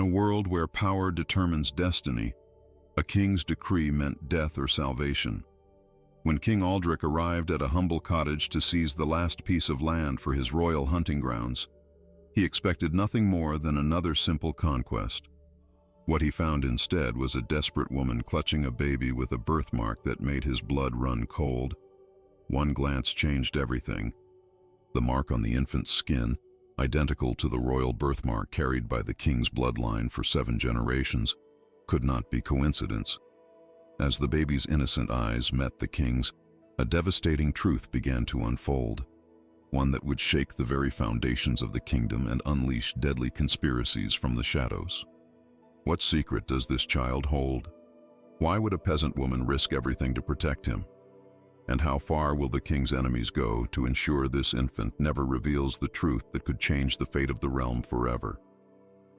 In a world where power determines destiny, a king's decree meant death or salvation. When King Aldric arrived at a humble cottage to seize the last piece of land for his royal hunting grounds, he expected nothing more than another simple conquest. What he found instead was a desperate woman clutching a baby with a birthmark that made his blood run cold. One glance changed everything. The mark on the infant's skin, identical to the royal birthmark carried by the king's bloodline for 7 generations, could not be coincidence. As the baby's innocent eyes met the king's, a devastating truth began to unfold, one that would shake the very foundations of the kingdom and unleash deadly conspiracies from the shadows. What secret does this child hold? Why would a peasant woman risk everything to protect him? And how far will the king's enemies go to ensure this infant never reveals the truth that could change the fate of the realm forever?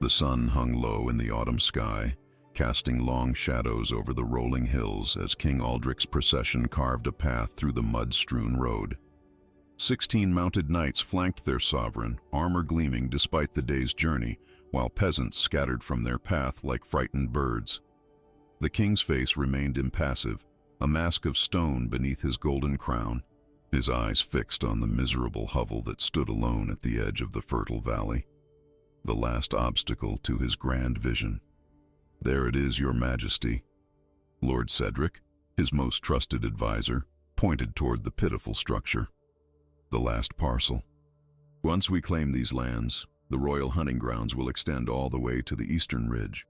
The sun hung low in the autumn sky, casting long shadows over the rolling hills as King Aldric's procession carved a path through the mud-strewn road. 16 mounted knights flanked their sovereign, armor gleaming despite the day's journey, while peasants scattered from their path like frightened birds. The king's face remained impassive, a mask of stone beneath his golden crown, his eyes fixed on the miserable hovel that stood alone at the edge of the fertile valley, the last obstacle to his grand vision. "There it is, your majesty." Lord Cedric, his most trusted advisor, pointed toward the pitiful structure. "The last parcel. Once we claim these lands, the royal hunting grounds will extend all the way to the eastern ridge."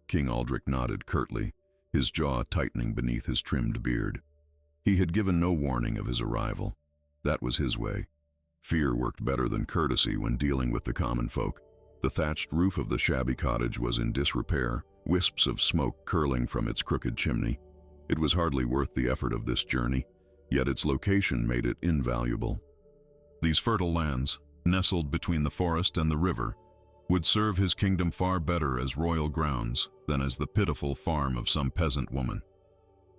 King Aldric nodded curtly, his jaw tightening beneath his trimmed beard. He had given no warning of his arrival. That was his way. Fear worked better than courtesy when dealing with the common folk. The thatched roof of the shabby cottage was in disrepair, wisps of smoke curling from its crooked chimney. It was hardly worth the effort of this journey, yet its location made it invaluable. These fertile lands, nestled between the forest and the river, would serve his kingdom far better as royal grounds than as the pitiful farm of some peasant woman.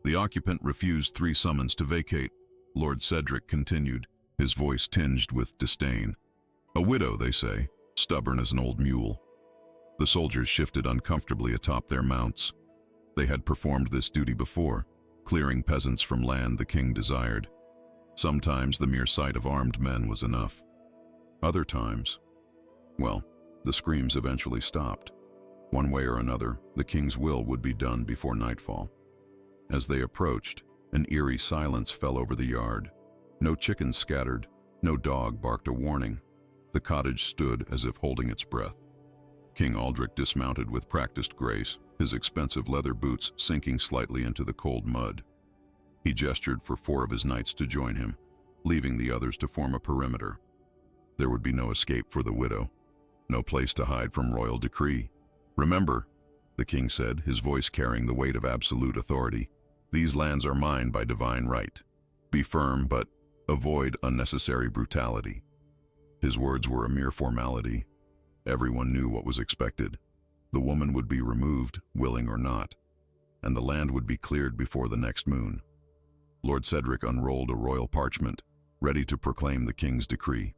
The occupant refused 3 summons to vacate. Lord Cedric continued, his voice tinged with disdain. "A widow, they say, stubborn as an old mule." The soldiers shifted uncomfortably atop their mounts. They had performed this duty before, clearing peasants from land the king desired. Sometimes the mere sight of armed men was enough. Other times, well, the screams eventually stopped. One way or another, the king's will would be done before nightfall. As they approached, an eerie silence fell over the yard. No chickens scattered, no dog barked a warning. The cottage stood as if holding its breath. King Aldric dismounted with practiced grace, his expensive leather boots sinking slightly into the cold mud. He gestured for 4 of his knights to join him, leaving the others to form a perimeter. There would be no escape for the widow, no place to hide from royal decree. "Remember," the king said, his voice carrying the weight of absolute authority, "these lands are mine by divine right. Be firm, but avoid unnecessary brutality." His words were a mere formality. Everyone knew what was expected. The woman would be removed, willing or not, and the land would be cleared before the next moon. Lord Cedric unrolled a royal parchment, ready to proclaim the king's decree.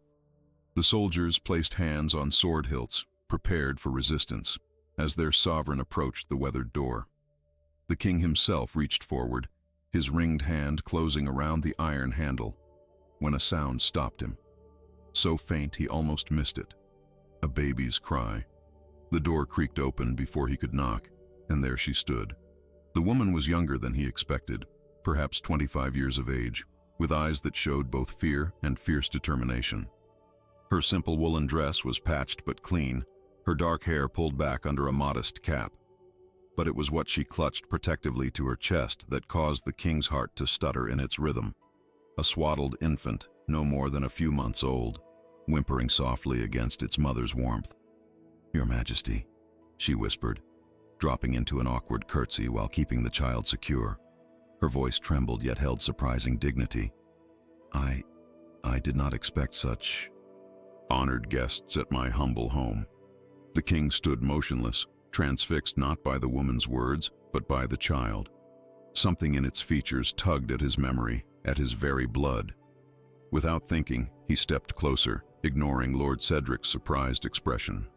The soldiers placed hands on sword hilts, prepared for resistance, as their sovereign approached the weathered door. The king himself reached forward, his ringed hand closing around the iron handle, when a sound stopped him. So faint he almost missed it. A baby's cry. The door creaked open before he could knock, and there she stood. The woman was younger than he expected, perhaps 25 years of age, with eyes that showed both fear and fierce determination. Her simple woolen dress was patched but clean, her dark hair pulled back under a modest cap. But it was what she clutched protectively to her chest that caused the king's heart to stutter in its rhythm. A swaddled infant, no more than a few months old, whimpering softly against its mother's warmth. "Your Majesty," she whispered, dropping into an awkward curtsy while keeping the child secure. Her voice trembled yet held surprising dignity. I did not expect such honored guests at my humble home." The king stood motionless, transfixed not by the woman's words, but by the child. Something in its features tugged at his memory, at his very blood. Without thinking, he stepped closer, ignoring Lord Cedric's surprised expression.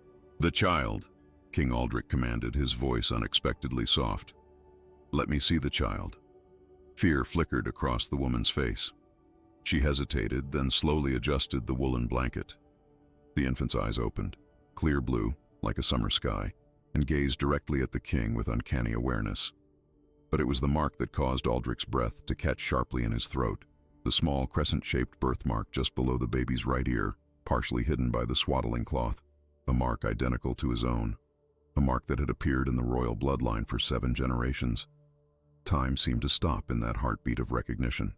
"The child," King Aldrich commanded, his voice unexpectedly soft. "Let me see the child." Fear flickered across the woman's face. She hesitated, then slowly adjusted the woolen blanket. The infant's eyes opened, clear blue, like a summer sky, and gazed directly at the king with uncanny awareness. But it was the mark that caused Aldrich's breath to catch sharply in his throat, the small crescent-shaped birthmark just below the baby's right ear, partially hidden by the swaddling cloth, a mark identical to his own, a mark that had appeared in the royal bloodline for 7 generations. Time seemed to stop in that heartbeat of recognition.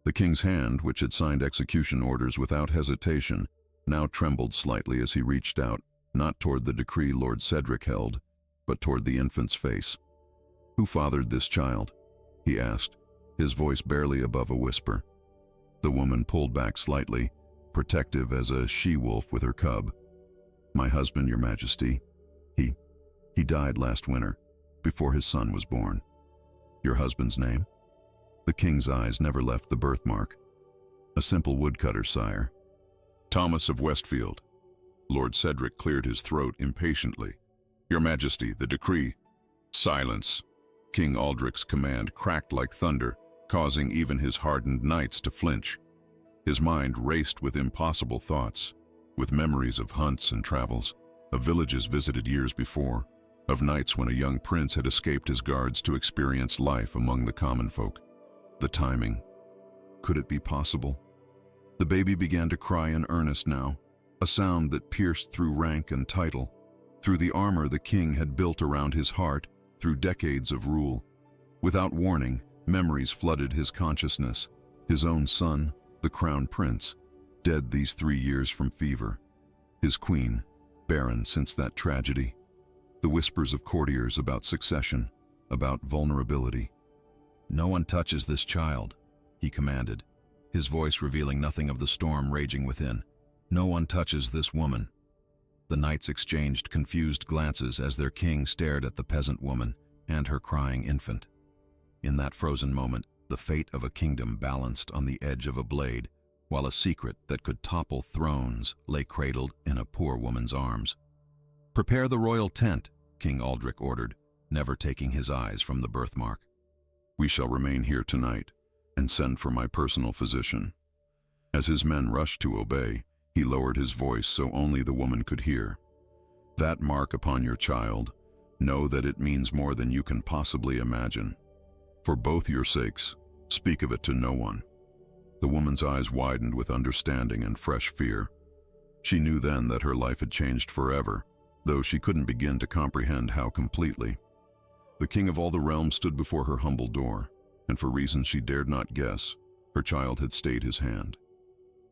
The king's hand, which had signed execution orders without hesitation, now trembled slightly as he reached out, not toward the decree Lord Cedric held, but toward the infant's face. "Who fathered this child?" he asked, his voice barely above a whisper. The woman pulled back slightly, protective as a she-wolf with her cub. "My husband, Your Majesty. He died last winter, before his son was born." "Your husband's name?" The king's eyes never left the birthmark. "A simple woodcutter, sire." "Thomas of Westfield." Lord Cedric cleared his throat impatiently. "Your Majesty, the decree." "Silence!" King Aldrich's command cracked like thunder, causing even his hardened knights to flinch. His mind raced with impossible thoughts, with memories of hunts and travels, of villages visited years before, of nights when a young prince had escaped his guards to experience life among the common folk. The timing. Could it be possible? The baby began to cry in earnest now, a sound that pierced through rank and title, through the armor the king had built around his heart, through decades of rule. Without warning, memories flooded his consciousness. His own son, the crown prince, dead these 3 years from fever. His queen, barren since that tragedy. The whispers of courtiers about succession, about vulnerability. "No one touches this child," he commanded, his voice revealing nothing of the storm raging within. "No one touches this woman." The knights exchanged confused glances as their king stared at the peasant woman and her crying infant. In that frozen moment, the fate of a kingdom balanced on the edge of a blade, while a secret that could topple thrones lay cradled in a poor woman's arms. "Prepare the royal tent," King Aldrich ordered, never taking his eyes from the birthmark. "We shall remain here tonight, and send for my personal physician." As his men rushed to obey, he lowered his voice so only the woman could hear. "That mark upon your child, know that it means more than you can possibly imagine. For both your sakes, speak of it to no one." The woman's eyes widened with understanding and fresh fear. She knew then that her life had changed forever, though she couldn't begin to comprehend how completely. The king of all the realms stood before her humble door, and for reasons she dared not guess, her child had stayed his hand.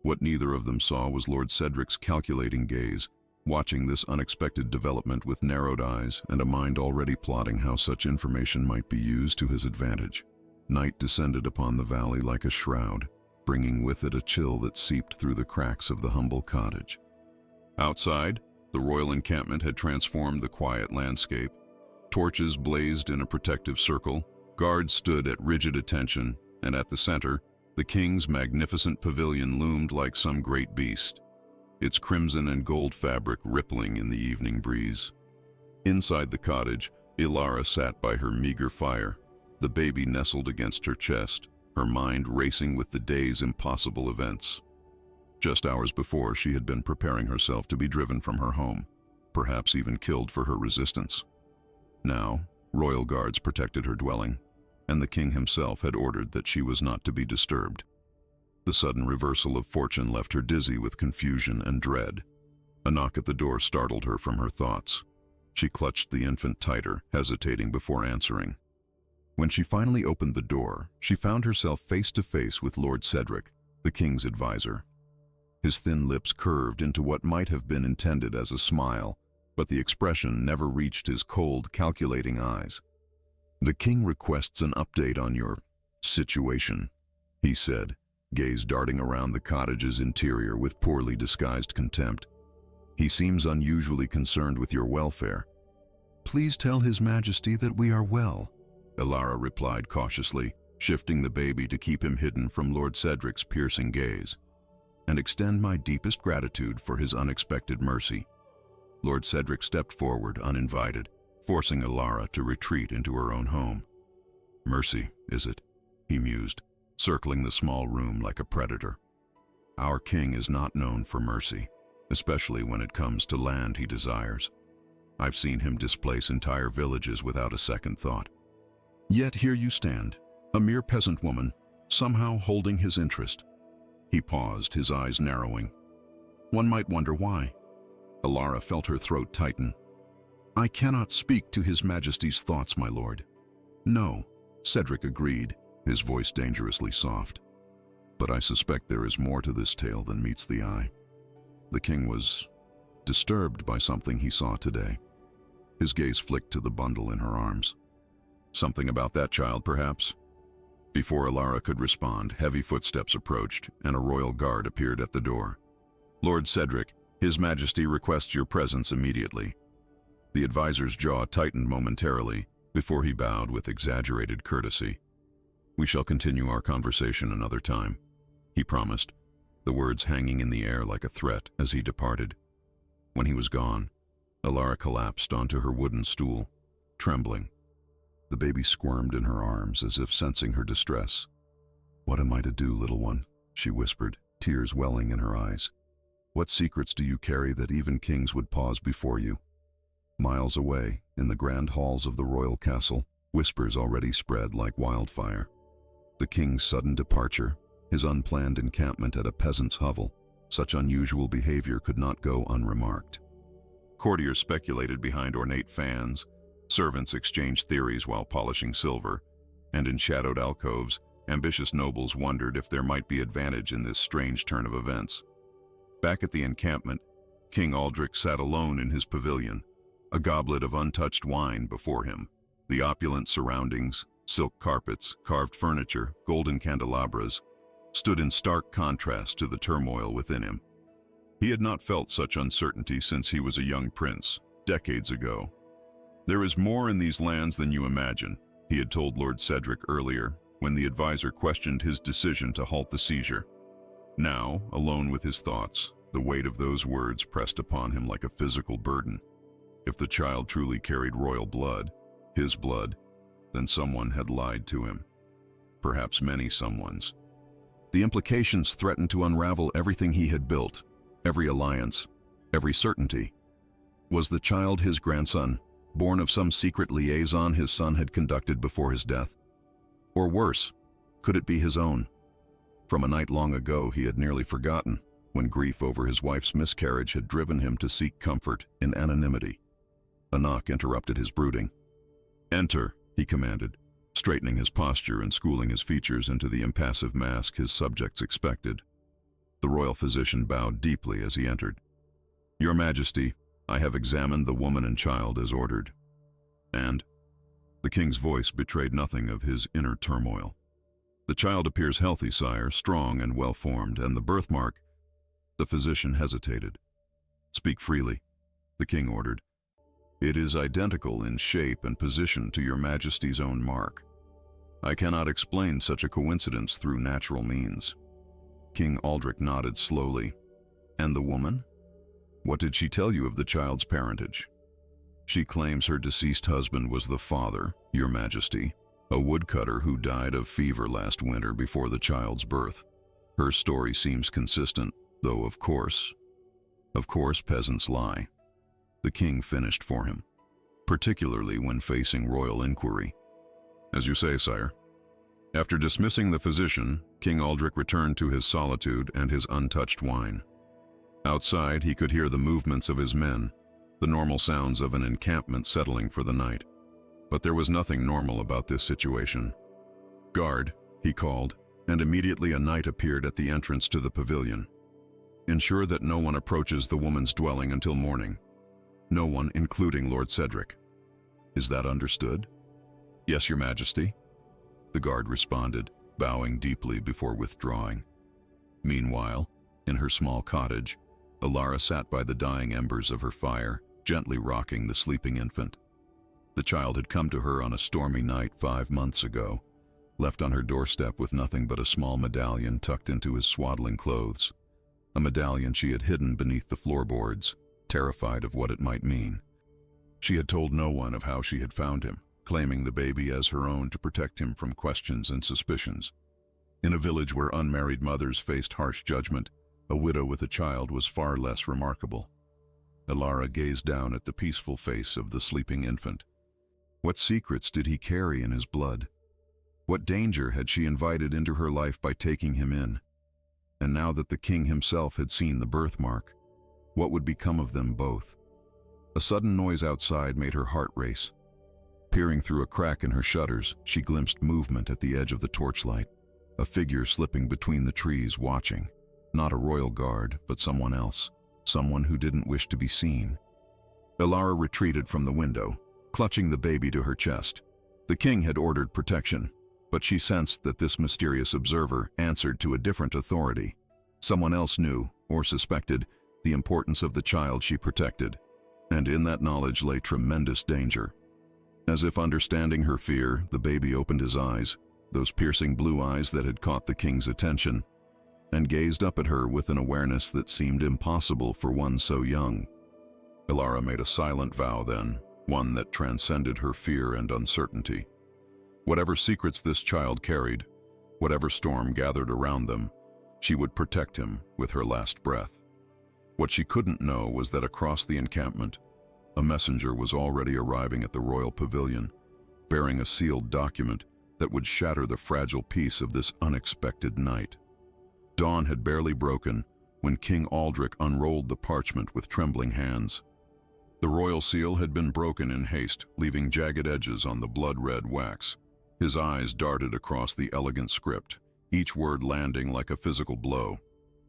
What neither of them saw was Lord Cedric's calculating gaze, watching this unexpected development with narrowed eyes and a mind already plotting how such information might be used to his advantage. Night descended upon the valley like a shroud, bringing with it a chill that seeped through the cracks of the humble cottage. Outside, the royal encampment had transformed the quiet landscape. Torches blazed in a protective circle, guards stood at rigid attention, and at the center, the king's magnificent pavilion loomed like some great beast, its crimson and gold fabric rippling in the evening breeze. Inside the cottage, Ilara sat by her meager fire, the baby nestled against her chest, her mind racing with the day's impossible events. Just hours before, she had been preparing herself to be driven from her home, perhaps even killed for her resistance. Now, royal guards protected her dwelling, and the king himself had ordered that she was not to be disturbed. The sudden reversal of fortune left her dizzy with confusion and dread. A knock at the door startled her from her thoughts. She clutched the infant tighter, hesitating before answering. When she finally opened the door, she found herself face to face with Lord Cedric, the king's advisor. His thin lips curved into what might have been intended as a smile, but the expression never reached his cold, calculating eyes. "The king requests an update on your situation," he said, gaze darting around the cottage's interior with poorly disguised contempt. "He seems unusually concerned with your welfare." "Please tell His Majesty that we are well," Ilara replied cautiously, shifting the baby to keep him hidden from Lord Cedric's piercing gaze, "and extend my deepest gratitude for his unexpected mercy." Lord Cedric stepped forward uninvited, forcing Alara to retreat into her own home. "Mercy, is it?" he mused, circling the small room like a predator. "Our king is not known for mercy, especially when it comes to land he desires. I've seen him displace entire villages without a second thought. Yet here you stand, a mere peasant woman, somehow holding his interest." He paused, his eyes narrowing. One might wonder why. Alara felt her throat tighten. "I cannot speak to His Majesty's thoughts, my lord." "No," Cedric agreed, his voice dangerously soft. "But I suspect there is more to this tale than meets the eye." The king was disturbed by something he saw today. His gaze flicked to the bundle in her arms. "Something about that child, perhaps?" Before Alara could respond, heavy footsteps approached, and a royal guard appeared at the door. "Lord Cedric, His Majesty requests your presence immediately." The advisor's jaw tightened momentarily before he bowed with exaggerated courtesy. "We shall continue our conversation another time," he promised, the words hanging in the air like a threat as he departed. When he was gone, Alara collapsed onto her wooden stool, trembling. The baby squirmed in her arms as if sensing her distress. "What am I to do, little one?" she whispered, tears welling in her eyes. "What secrets do you carry that even kings would pause before you?" Miles away, in the grand halls of the royal castle, whispers already spread like wildfire. The king's sudden departure, his unplanned encampment at a peasant's hovel, such unusual behavior could not go unremarked. Courtiers speculated behind ornate fans, servants exchanged theories while polishing silver, and in shadowed alcoves, ambitious nobles wondered if there might be advantage in this strange turn of events. Back at the encampment, King Aldric sat alone in his pavilion, a goblet of untouched wine before him. The opulent surroundings, silk carpets, carved furniture, golden candelabras, stood in stark contrast to the turmoil within him. He had not felt such uncertainty since he was a young prince, decades ago. "There is more in these lands than you imagine," he had told Lord Cedric earlier, when the advisor questioned his decision to halt the seizure. Now, alone with his thoughts, the weight of those words pressed upon him like a physical burden. If the child truly carried royal blood, his blood, then someone had lied to him. Perhaps many someones. The implications threatened to unravel everything he had built, every alliance, every certainty. Was the child his grandson, born of some secret liaison his son had conducted before his death? Or worse, could it be his own? From a night long ago he had nearly forgotten, when grief over his wife's miscarriage had driven him to seek comfort in anonymity. A knock interrupted his brooding. "Enter," he commanded, straightening his posture and schooling his features into the impassive mask his subjects expected. The royal physician bowed deeply as he entered. "Your Majesty, I have examined the woman and child as ordered." "And?" The king's voice betrayed nothing of his inner turmoil. "The child appears healthy, sire, strong and well-formed, and the birthmark—" The physician hesitated. "Speak freely," the king ordered. "It is identical in shape and position to your Majesty's own mark. I cannot explain such a coincidence through natural means." King Aldric nodded slowly. "And the woman? What did she tell you of the child's parentage?" "She claims her deceased husband was the father, your Majesty, a woodcutter who died of fever last winter before the child's birth. Her story seems consistent, though of course peasants lie." The king finished for him, particularly when facing royal inquiry. "As you say, sire." After dismissing the physician, King Aldric returned to his solitude and his untouched wine. Outside, he could hear the movements of his men, the normal sounds of an encampment settling for the night. But there was nothing normal about this situation. "Guard," he called, and immediately a knight appeared at the entrance to the pavilion. "Ensure that no one approaches the woman's dwelling until morning. No one, including Lord Cedric." "Is that understood?" "Yes, your Majesty," the guard responded, bowing deeply before withdrawing. Meanwhile, in her small cottage, Alara sat by the dying embers of her fire, gently rocking the sleeping infant. The child had come to her on a stormy night 5 months ago, left on her doorstep with nothing but a small medallion tucked into his swaddling clothes, a medallion she had hidden beneath the floorboards, terrified of what it might mean. She had told no one of how she had found him, claiming the baby as her own to protect him from questions and suspicions. In a village where unmarried mothers faced harsh judgment, a widow with a child was far less remarkable. Elara gazed down at the peaceful face of the sleeping infant. What secrets did he carry in his blood? What danger had she invited into her life by taking him in? And now that the king himself had seen the birthmark, what would become of them both? A sudden noise outside made her heart race. Peering through a crack in her shutters, she glimpsed movement at the edge of the torchlight, a figure slipping between the trees watching. Not a royal guard, but someone else, someone who didn't wish to be seen. Elara retreated from the window, clutching the baby to her chest. The king had ordered protection, but she sensed that this mysterious observer answered to a different authority. Someone else knew, or suspected, the importance of the child she protected, and in that knowledge lay tremendous danger. As if understanding her fear, the baby opened his eyes, those piercing blue eyes that had caught the king's attention, and gazed up at her with an awareness that seemed impossible for one so young. Elara made a silent vow then, one that transcended her fear and uncertainty. Whatever secrets this child carried, whatever storm gathered around them, she would protect him with her last breath. What she couldn't know was that across the encampment, a messenger was already arriving at the royal pavilion, bearing a sealed document that would shatter the fragile peace of this unexpected night. Dawn had barely broken when King Aldric unrolled the parchment with trembling hands. The royal seal had been broken in haste, leaving jagged edges on the blood-red wax. His eyes darted across the elegant script, each word landing like a physical blow.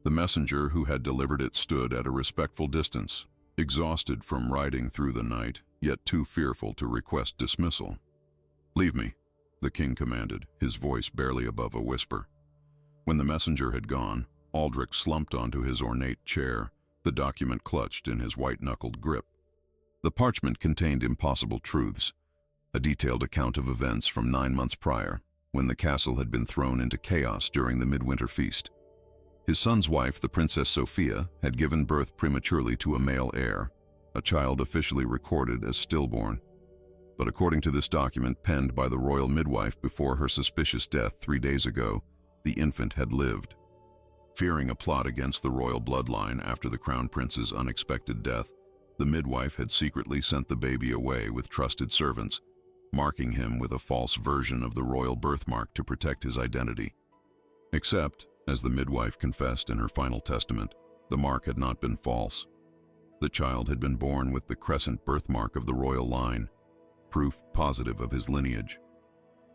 The messenger who had delivered it stood at a respectful distance, exhausted from riding through the night, yet too fearful to request dismissal. "Leave me," the king commanded, his voice barely above a whisper. When the messenger had gone, Aldric slumped onto his ornate chair, the document clutched in his white-knuckled grip. The parchment contained impossible truths, a detailed account of events from 9 months prior, when the castle had been thrown into chaos during the midwinter feast. His son's wife, the Princess Sophia, had given birth prematurely to a male heir, a child officially recorded as stillborn. But according to this document penned by the royal midwife before her suspicious death 3 days ago, the infant had lived. Fearing a plot against the royal bloodline after the crown prince's unexpected death, the midwife had secretly sent the baby away with trusted servants, marking him with a false version of the royal birthmark to protect his identity. Except, as the midwife confessed in her final testament, the mark had not been false. The child had been born with the crescent birthmark of the royal line, proof positive of his lineage.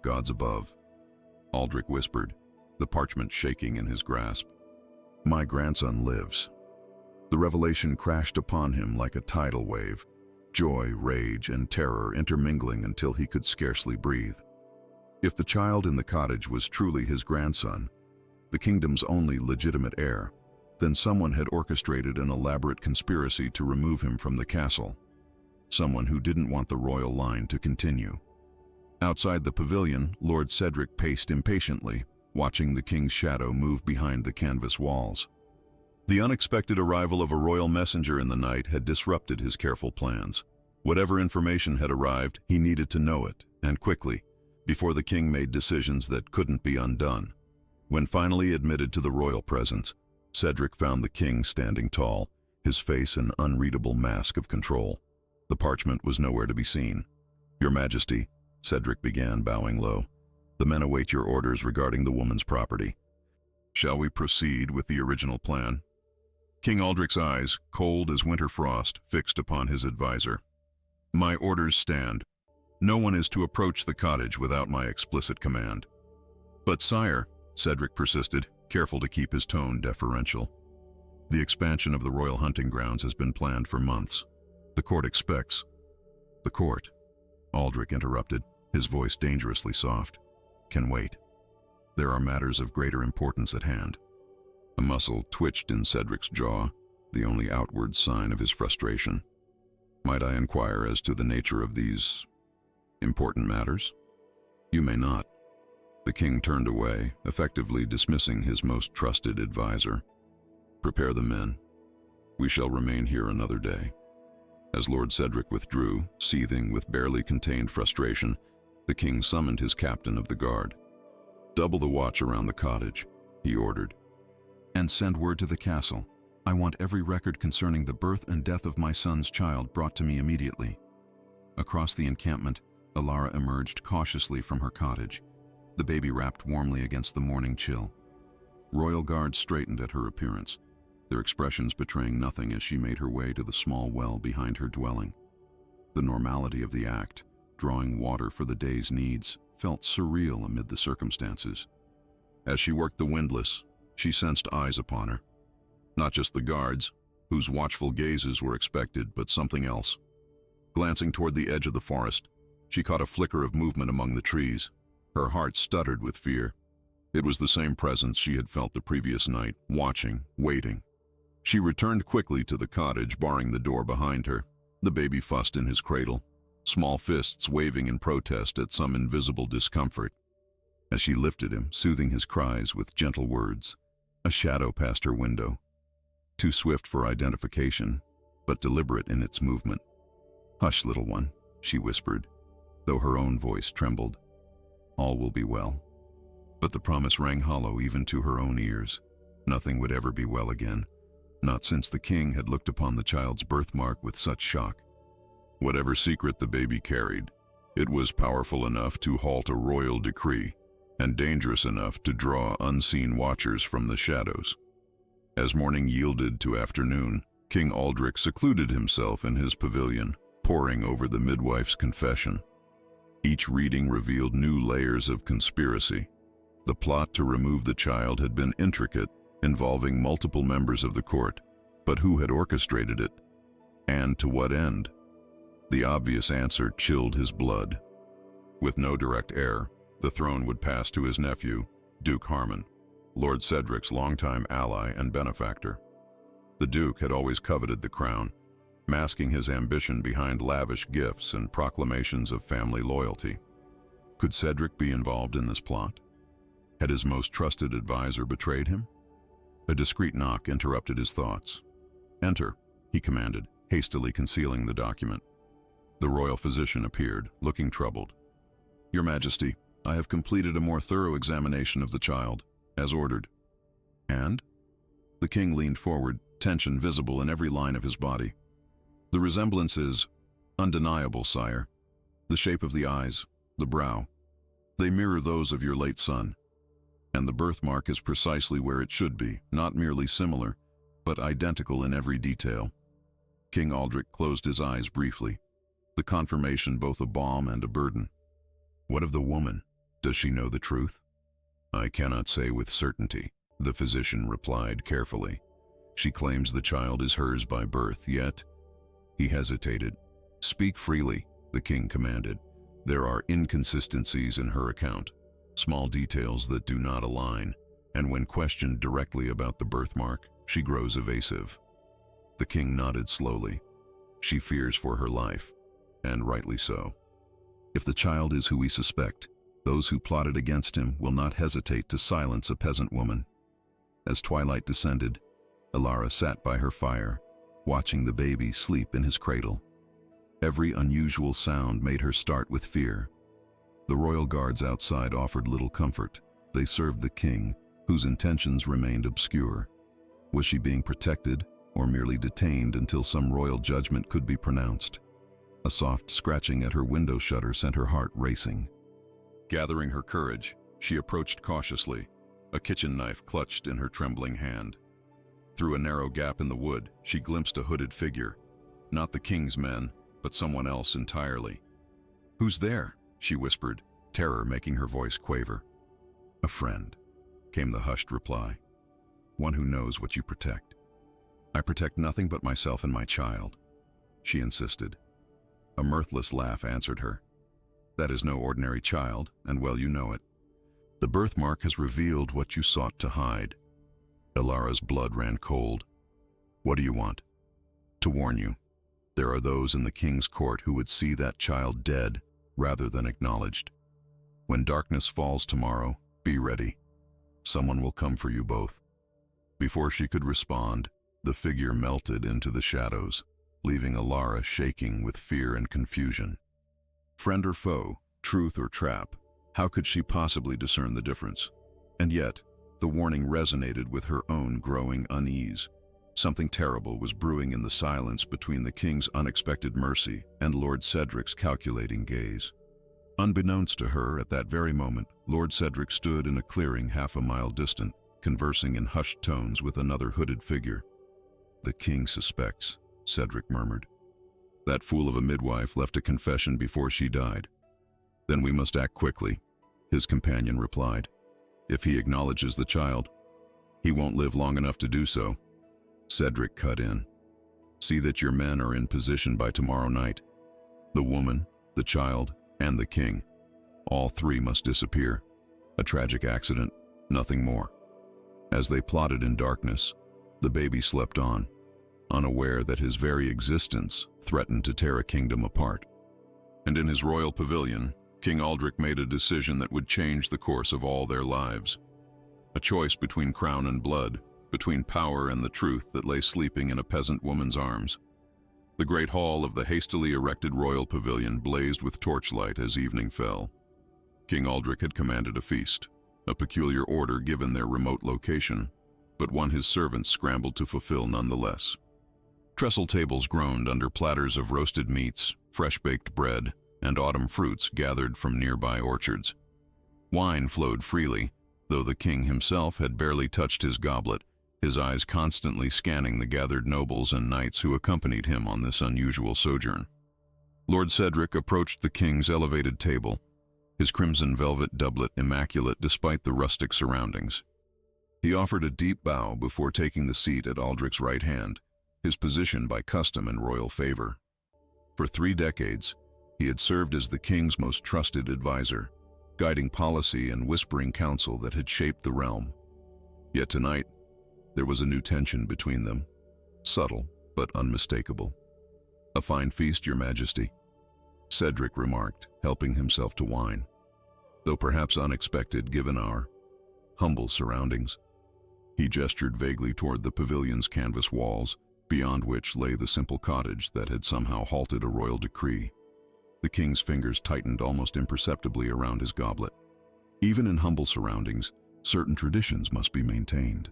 "Gods above," Aldric whispered, the parchment shaking in his grasp. "My grandson lives." The revelation crashed upon him like a tidal wave, joy, rage, and terror intermingling until he could scarcely breathe. If the child in the cottage was truly his grandson, the kingdom's only legitimate heir, then someone had orchestrated an elaborate conspiracy to remove him from the castle. Someone who didn't want the royal line to continue. Outside the pavilion, Lord Cedric paced impatiently, watching the king's shadow move behind the canvas walls. The unexpected arrival of a royal messenger in the night had disrupted his careful plans. Whatever information had arrived, he needed to know it, and quickly, before the king made decisions that couldn't be undone. When finally admitted to the royal presence, Cedric found the king standing tall, his face an unreadable mask of control. The parchment was nowhere to be seen. "Your Majesty," Cedric began, bowing low, "the men await your orders regarding the woman's property." "Shall we proceed with the original plan?" King Aldric's eyes, cold as winter frost, fixed upon his advisor. "My orders stand. No one is to approach the cottage without my explicit command." "But sire," Cedric persisted, careful to keep his tone deferential, "the expansion of the royal hunting grounds has been planned for months. The court expects—" "The court," Aldric interrupted, his voice dangerously soft, "can wait. There are matters of greater importance at hand." A muscle twitched in Cedric's jaw, the only outward sign of his frustration. "Might I inquire as to the nature of these important matters?" "You may not." The king turned away, effectively dismissing his most trusted advisor. "Prepare the men. We shall remain here another day." As Lord Cedric withdrew, seething with barely contained frustration, the king summoned his captain of the guard. "Double the watch around the cottage," he ordered. "And send word to the castle. I want every record concerning the birth and death of my son's child brought to me immediately." Across the encampment, Alara emerged cautiously from her cottage, the baby wrapped warmly against the morning chill. Royal guards straightened at her appearance, their expressions betraying nothing as she made her way to the small well behind her dwelling. The normality of the act, drawing water for the day's needs, felt surreal amid the circumstances. As she worked the windlass, she sensed eyes upon her. Not just the guards, whose watchful gazes were expected, but something else. Glancing toward the edge of the forest, she caught a flicker of movement among the trees. Her heart stuttered with fear. It was the same presence she had felt the previous night, watching, waiting. She returned quickly to the cottage, barring the door behind her. The baby fussed in his cradle, small fists waving in protest at some invisible discomfort. As she lifted him, soothing his cries with gentle words, a shadow passed her window, too swift for identification, but deliberate in its movement. "Hush, little one," she whispered, though her own voice trembled. "All will be well." But the promise rang hollow even to her own ears. Nothing would ever be well again, not since the king had looked upon the child's birthmark with such shock. Whatever secret the baby carried, it was powerful enough to halt a royal decree, and dangerous enough to draw unseen watchers from the shadows. As morning yielded to afternoon, King Aldric secluded himself in his pavilion, poring over the midwife's confession. Each reading revealed new layers of conspiracy. The plot to remove the child had been intricate, involving multiple members of the court, but who had orchestrated it? And to what end? The obvious answer chilled his blood. With no direct heir, the throne would pass to his nephew, Duke Harmon, Lord Cedric's longtime ally and benefactor. The Duke had always coveted the crown, masking his ambition behind lavish gifts and proclamations of family loyalty. Could Cedric be involved in this plot? Had his most trusted advisor betrayed him? A discreet knock interrupted his thoughts. "Enter," he commanded, hastily concealing the document. The royal physician appeared, looking troubled. "Your Majesty, I have completed a more thorough examination of the child, as ordered." "And?" The king leaned forward, tension visible in every line of his body. "The resemblance is undeniable, sire. The shape of the eyes, the brow, they mirror those of your late son. And the birthmark is precisely where it should be, not merely similar, but identical in every detail." King Aldric closed his eyes briefly, the confirmation both a balm and a burden. "What of the woman? Does she know the truth?" "I cannot say with certainty," the physician replied carefully. "She claims the child is hers by birth, yet—" He hesitated. "Speak freely," the king commanded. "There are inconsistencies in her account, small details that do not align, and when questioned directly about the birthmark, she grows evasive." The king nodded slowly. "She fears for her life, and rightly so. If the child is who we suspect, those who plotted against him will not hesitate to silence a peasant woman." As twilight descended, Alara sat by her fire, watching the baby sleep in his cradle. Every unusual sound made her start with fear. The royal guards outside offered little comfort. They served the king, whose intentions remained obscure. Was she being protected, or merely detained until some royal judgment could be pronounced? A soft scratching at her window shutter sent her heart racing. Gathering her courage, she approached cautiously, a kitchen knife clutched in her trembling hand. Through a narrow gap in the wood, she glimpsed a hooded figure. Not the king's men, but someone else entirely. "Who's there?" she whispered, terror making her voice quaver. "A friend," came the hushed reply. "One who knows what you protect." "I protect nothing but myself and my child," she insisted. A mirthless laugh answered her. "That is no ordinary child, and well you know it. The birthmark has revealed what you sought to hide." Alara's blood ran cold. "What do you want?" "To warn you. There are those in the king's court who would see that child dead rather than acknowledged. When darkness falls tomorrow, be ready. Someone will come for you both." Before she could respond, The figure melted into the shadows, leaving Alara shaking with fear and confusion. Friend or foe, truth or trap, how could she possibly discern the difference? And yet, the warning resonated with her own growing unease. Something terrible was brewing in the silence between the king's unexpected mercy and Lord Cedric's calculating gaze. Unbeknownst to her, at that very moment, Lord Cedric stood in a clearing half a mile distant, conversing in hushed tones with another hooded figure. "The king suspects," Cedric murmured. "That fool of a midwife left a confession before she died." "Then we must act quickly," his companion replied. "If he acknowledges the child, he won't live long enough to do so." Cedric cut in. "See that your men are in position by tomorrow night. The woman, the child, and the king. All three must disappear. A tragic accident, nothing more." As they plotted in darkness, the baby slept on, unaware that his very existence threatened to tear a kingdom apart. And in his royal pavilion, King Aldric made a decision that would change the course of all their lives. A choice between crown and blood, between power and the truth that lay sleeping in a peasant woman's arms. The great hall of the hastily erected royal pavilion blazed with torchlight as evening fell. King Aldric had commanded a feast, a peculiar order given their remote location, but one his servants scrambled to fulfill nonetheless. Trestle tables groaned under platters of roasted meats, fresh-baked bread, and autumn fruits gathered from nearby orchards. Wine flowed freely, though the king himself had barely touched his goblet, his eyes constantly scanning the gathered nobles and knights who accompanied him on this unusual sojourn. Lord Cedric approached the king's elevated table, his crimson velvet doublet immaculate despite the rustic surroundings. He offered a deep bow before taking the seat at Aldric's right hand, his position by custom and royal favor. For 3 decades, he had served as the king's most trusted advisor, guiding policy and whispering counsel that had shaped the realm. Yet tonight, there was a new tension between them, subtle but unmistakable. "A fine feast, Your Majesty," Cedric remarked, helping himself to wine, though perhaps unexpected given our humble surroundings. He gestured vaguely toward the pavilion's canvas walls, beyond which lay the simple cottage that had somehow halted a royal decree. The king's fingers tightened almost imperceptibly around his goblet. Even in humble surroundings, certain traditions must be maintained.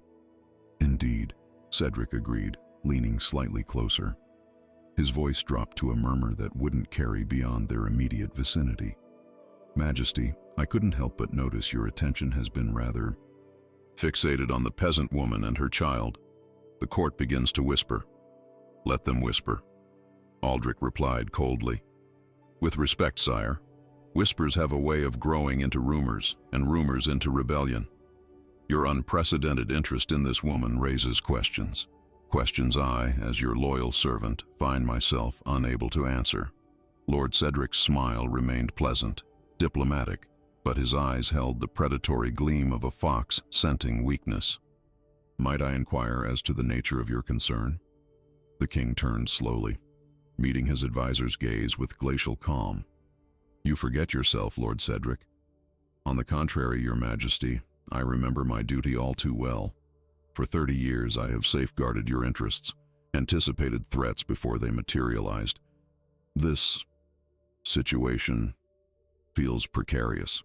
"Indeed," Cedric agreed, leaning slightly closer. His voice dropped to a murmur that wouldn't carry beyond their immediate vicinity. "Majesty, I couldn't help but notice your attention has been rather fixated on the peasant woman and her child. The court begins to whisper." "Let them whisper," Aldric replied coldly. "With respect, sire, whispers have a way of growing into rumors, and rumors into rebellion. Your unprecedented interest in this woman raises questions. Questions I, as your loyal servant, find myself unable to answer." Lord Cedric's smile remained pleasant, diplomatic, but his eyes held the predatory gleam of a fox scenting weakness. "Might I inquire as to the nature of your concern?" The king turned slowly, meeting his advisor's gaze with glacial calm. "You forget yourself, Lord Cedric. On the contrary, Your Majesty, I remember my duty all too well. For 30 years I have safeguarded your interests, anticipated threats before they materialized. This situation feels precarious.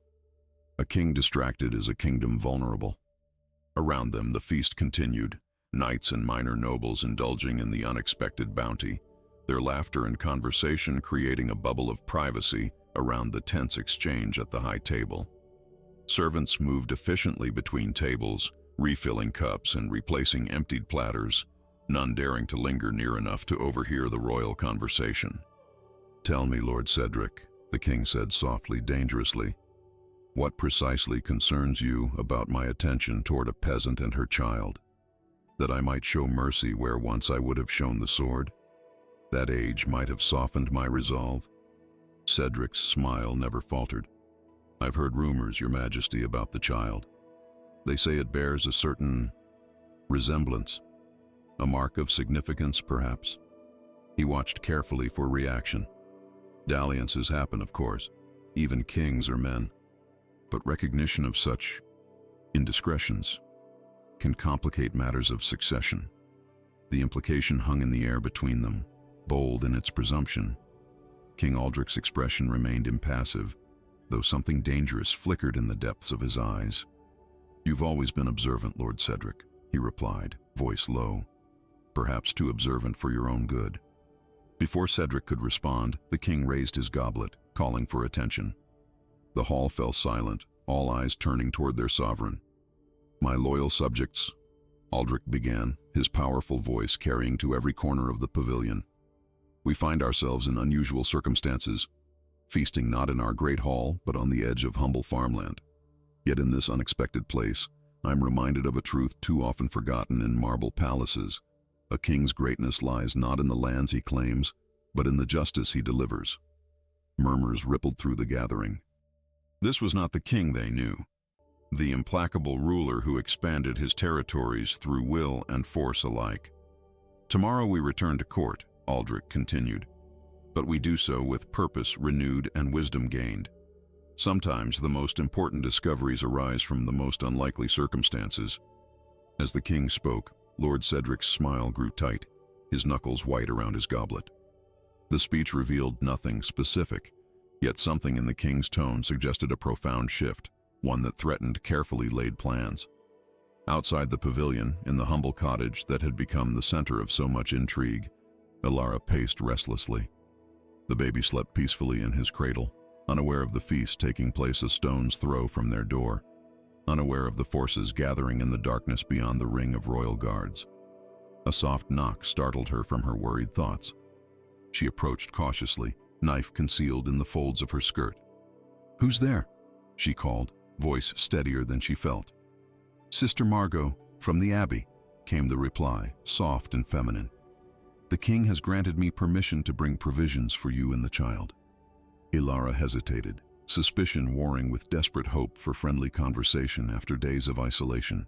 A king distracted is a kingdom vulnerable." Around them the feast continued, knights and minor nobles indulging in the unexpected bounty, their laughter and conversation creating a bubble of privacy around the tense exchange at the high table. Servants moved efficiently between tables, refilling cups and replacing emptied platters, none daring to linger near enough to overhear the royal conversation. "Tell me, Lord Cedric," the king said softly, dangerously, "what precisely concerns you about my attention toward a peasant and her child? That I might show mercy where once I would have shown the sword? That age might have softened my resolve?" Cedric's smile never faltered. "I've heard rumors, Your Majesty, about the child. They say it bears a certain resemblance, a mark of significance, perhaps." He watched carefully for reaction. Dalliances happen, of course. Even kings are men. But recognition of such indiscretions can complicate matters of succession. The implication hung in the air between them, bold in its presumption. King Aldric's expression remained impassive, though something dangerous flickered in the depths of his eyes. "You've always been observant, Lord Cedric," he replied, voice low. "Perhaps too observant for your own good." Before Cedric could respond, the king raised his goblet, calling for attention. The hall fell silent, all eyes turning toward their sovereign. "My loyal subjects," Aldric began, his powerful voice carrying to every corner of the pavilion. "We find ourselves in unusual circumstances, feasting not in our great hall, but on the edge of humble farmland. Yet in this unexpected place, I'm reminded of a truth too often forgotten in marble palaces. A king's greatness lies not in the lands he claims, but in the justice he delivers." Murmurs rippled through the gathering. This was not the king they knew, the implacable ruler who expanded his territories through will and force alike. "Tomorrow we return to court," Aldric continued, "but we do so with purpose renewed and wisdom gained. Sometimes the most important discoveries arise from the most unlikely circumstances." As the king spoke, Lord Cedric's smile grew tight, his knuckles white around his goblet. The speech revealed nothing specific, yet something in the king's tone suggested a profound shift, one that threatened carefully laid plans. Outside the pavilion, in the humble cottage that had become the center of so much intrigue, Ilara paced restlessly. The baby slept peacefully in his cradle, unaware of the feast taking place a stone's throw from their door, unaware of the forces gathering in the darkness beyond the ring of royal guards. A soft knock startled her from her worried thoughts. She approached cautiously, knife concealed in the folds of her skirt. "Who's there?" she called, voice steadier than she felt. "Sister Margot, from the Abbey," came the reply, soft and feminine. "The king has granted me permission to bring provisions for you and the child." Ilara hesitated, suspicion warring with desperate hope for friendly conversation after days of isolation.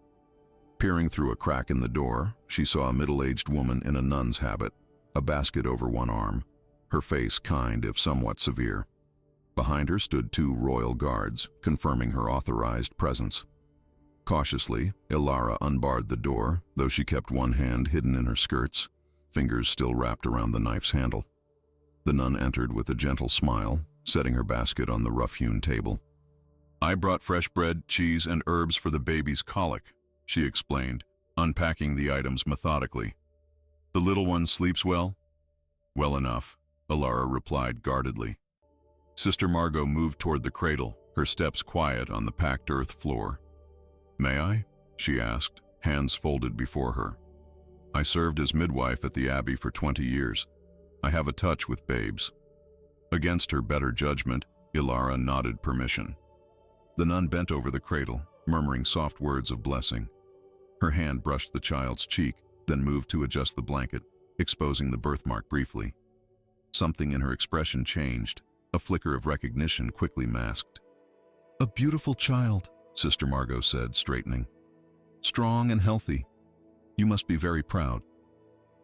Peering through a crack in the door, she saw a middle-aged woman in a nun's habit, a basket over one arm, her face kind if somewhat severe. Behind her stood 2 royal guards, confirming her authorized presence. Cautiously, Ilara unbarred the door, though she kept one hand hidden in her skirts, fingers still wrapped around the knife's handle. The nun entered with a gentle smile, setting her basket on the rough-hewn table. "I brought fresh bread, cheese, and herbs for the baby's colic," she explained, unpacking the items methodically. "The little one sleeps well?" "Well enough," Ilara replied guardedly. Sister Margot moved toward the cradle, her steps quiet on the packed earth floor. "May I?" she asked, hands folded before her. "I served as midwife at the Abbey for 20 years. I have a touch with babes." Against her better judgment, Ilara nodded permission. The nun bent over the cradle, murmuring soft words of blessing. Her hand brushed the child's cheek, then moved to adjust the blanket, exposing the birthmark briefly. Something in her expression changed, a flicker of recognition quickly masked. "A beautiful child," Sister Margot said, straightening. "Strong and healthy. You must be very proud."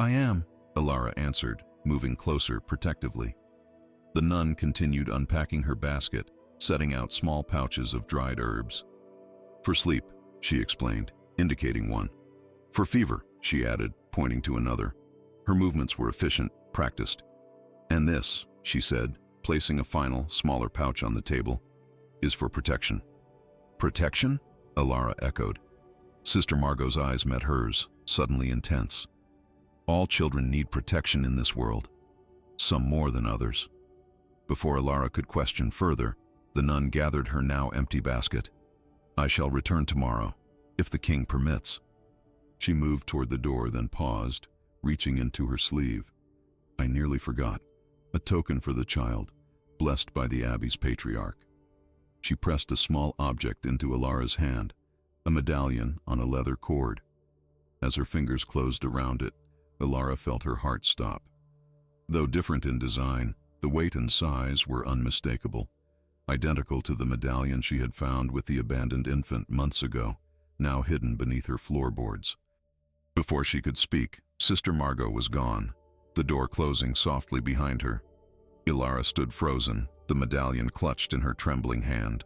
"I am," Ilara answered, moving closer protectively. The nun continued unpacking her basket, setting out small pouches of dried herbs. "For sleep," she explained, indicating one. "For fever," she added, pointing to another. Her movements were efficient, practiced. "And this," she said, placing a final, smaller pouch on the table, "is for protection." "Protection?" Ilara echoed. Sister Margot's eyes met hers, suddenly intense. "All children need protection in this world, some more than others." Before Ilara could question further, the nun gathered her now empty basket. "I shall return tomorrow, if the king permits." She moved toward the door, then paused, reaching into her sleeve. "I nearly forgot. A token for the child, blessed by the Abbey's patriarch." She pressed a small object into Ilara's hand, a medallion on a leather cord. As her fingers closed around it, Ilara felt her heart stop. Though different in design, the weight and size were unmistakable, identical to the medallion she had found with the abandoned infant months ago, now hidden beneath her floorboards. Before she could speak, Sister Margot was gone, the door closing softly behind her. Ilara stood frozen, the medallion clutched in her trembling hand.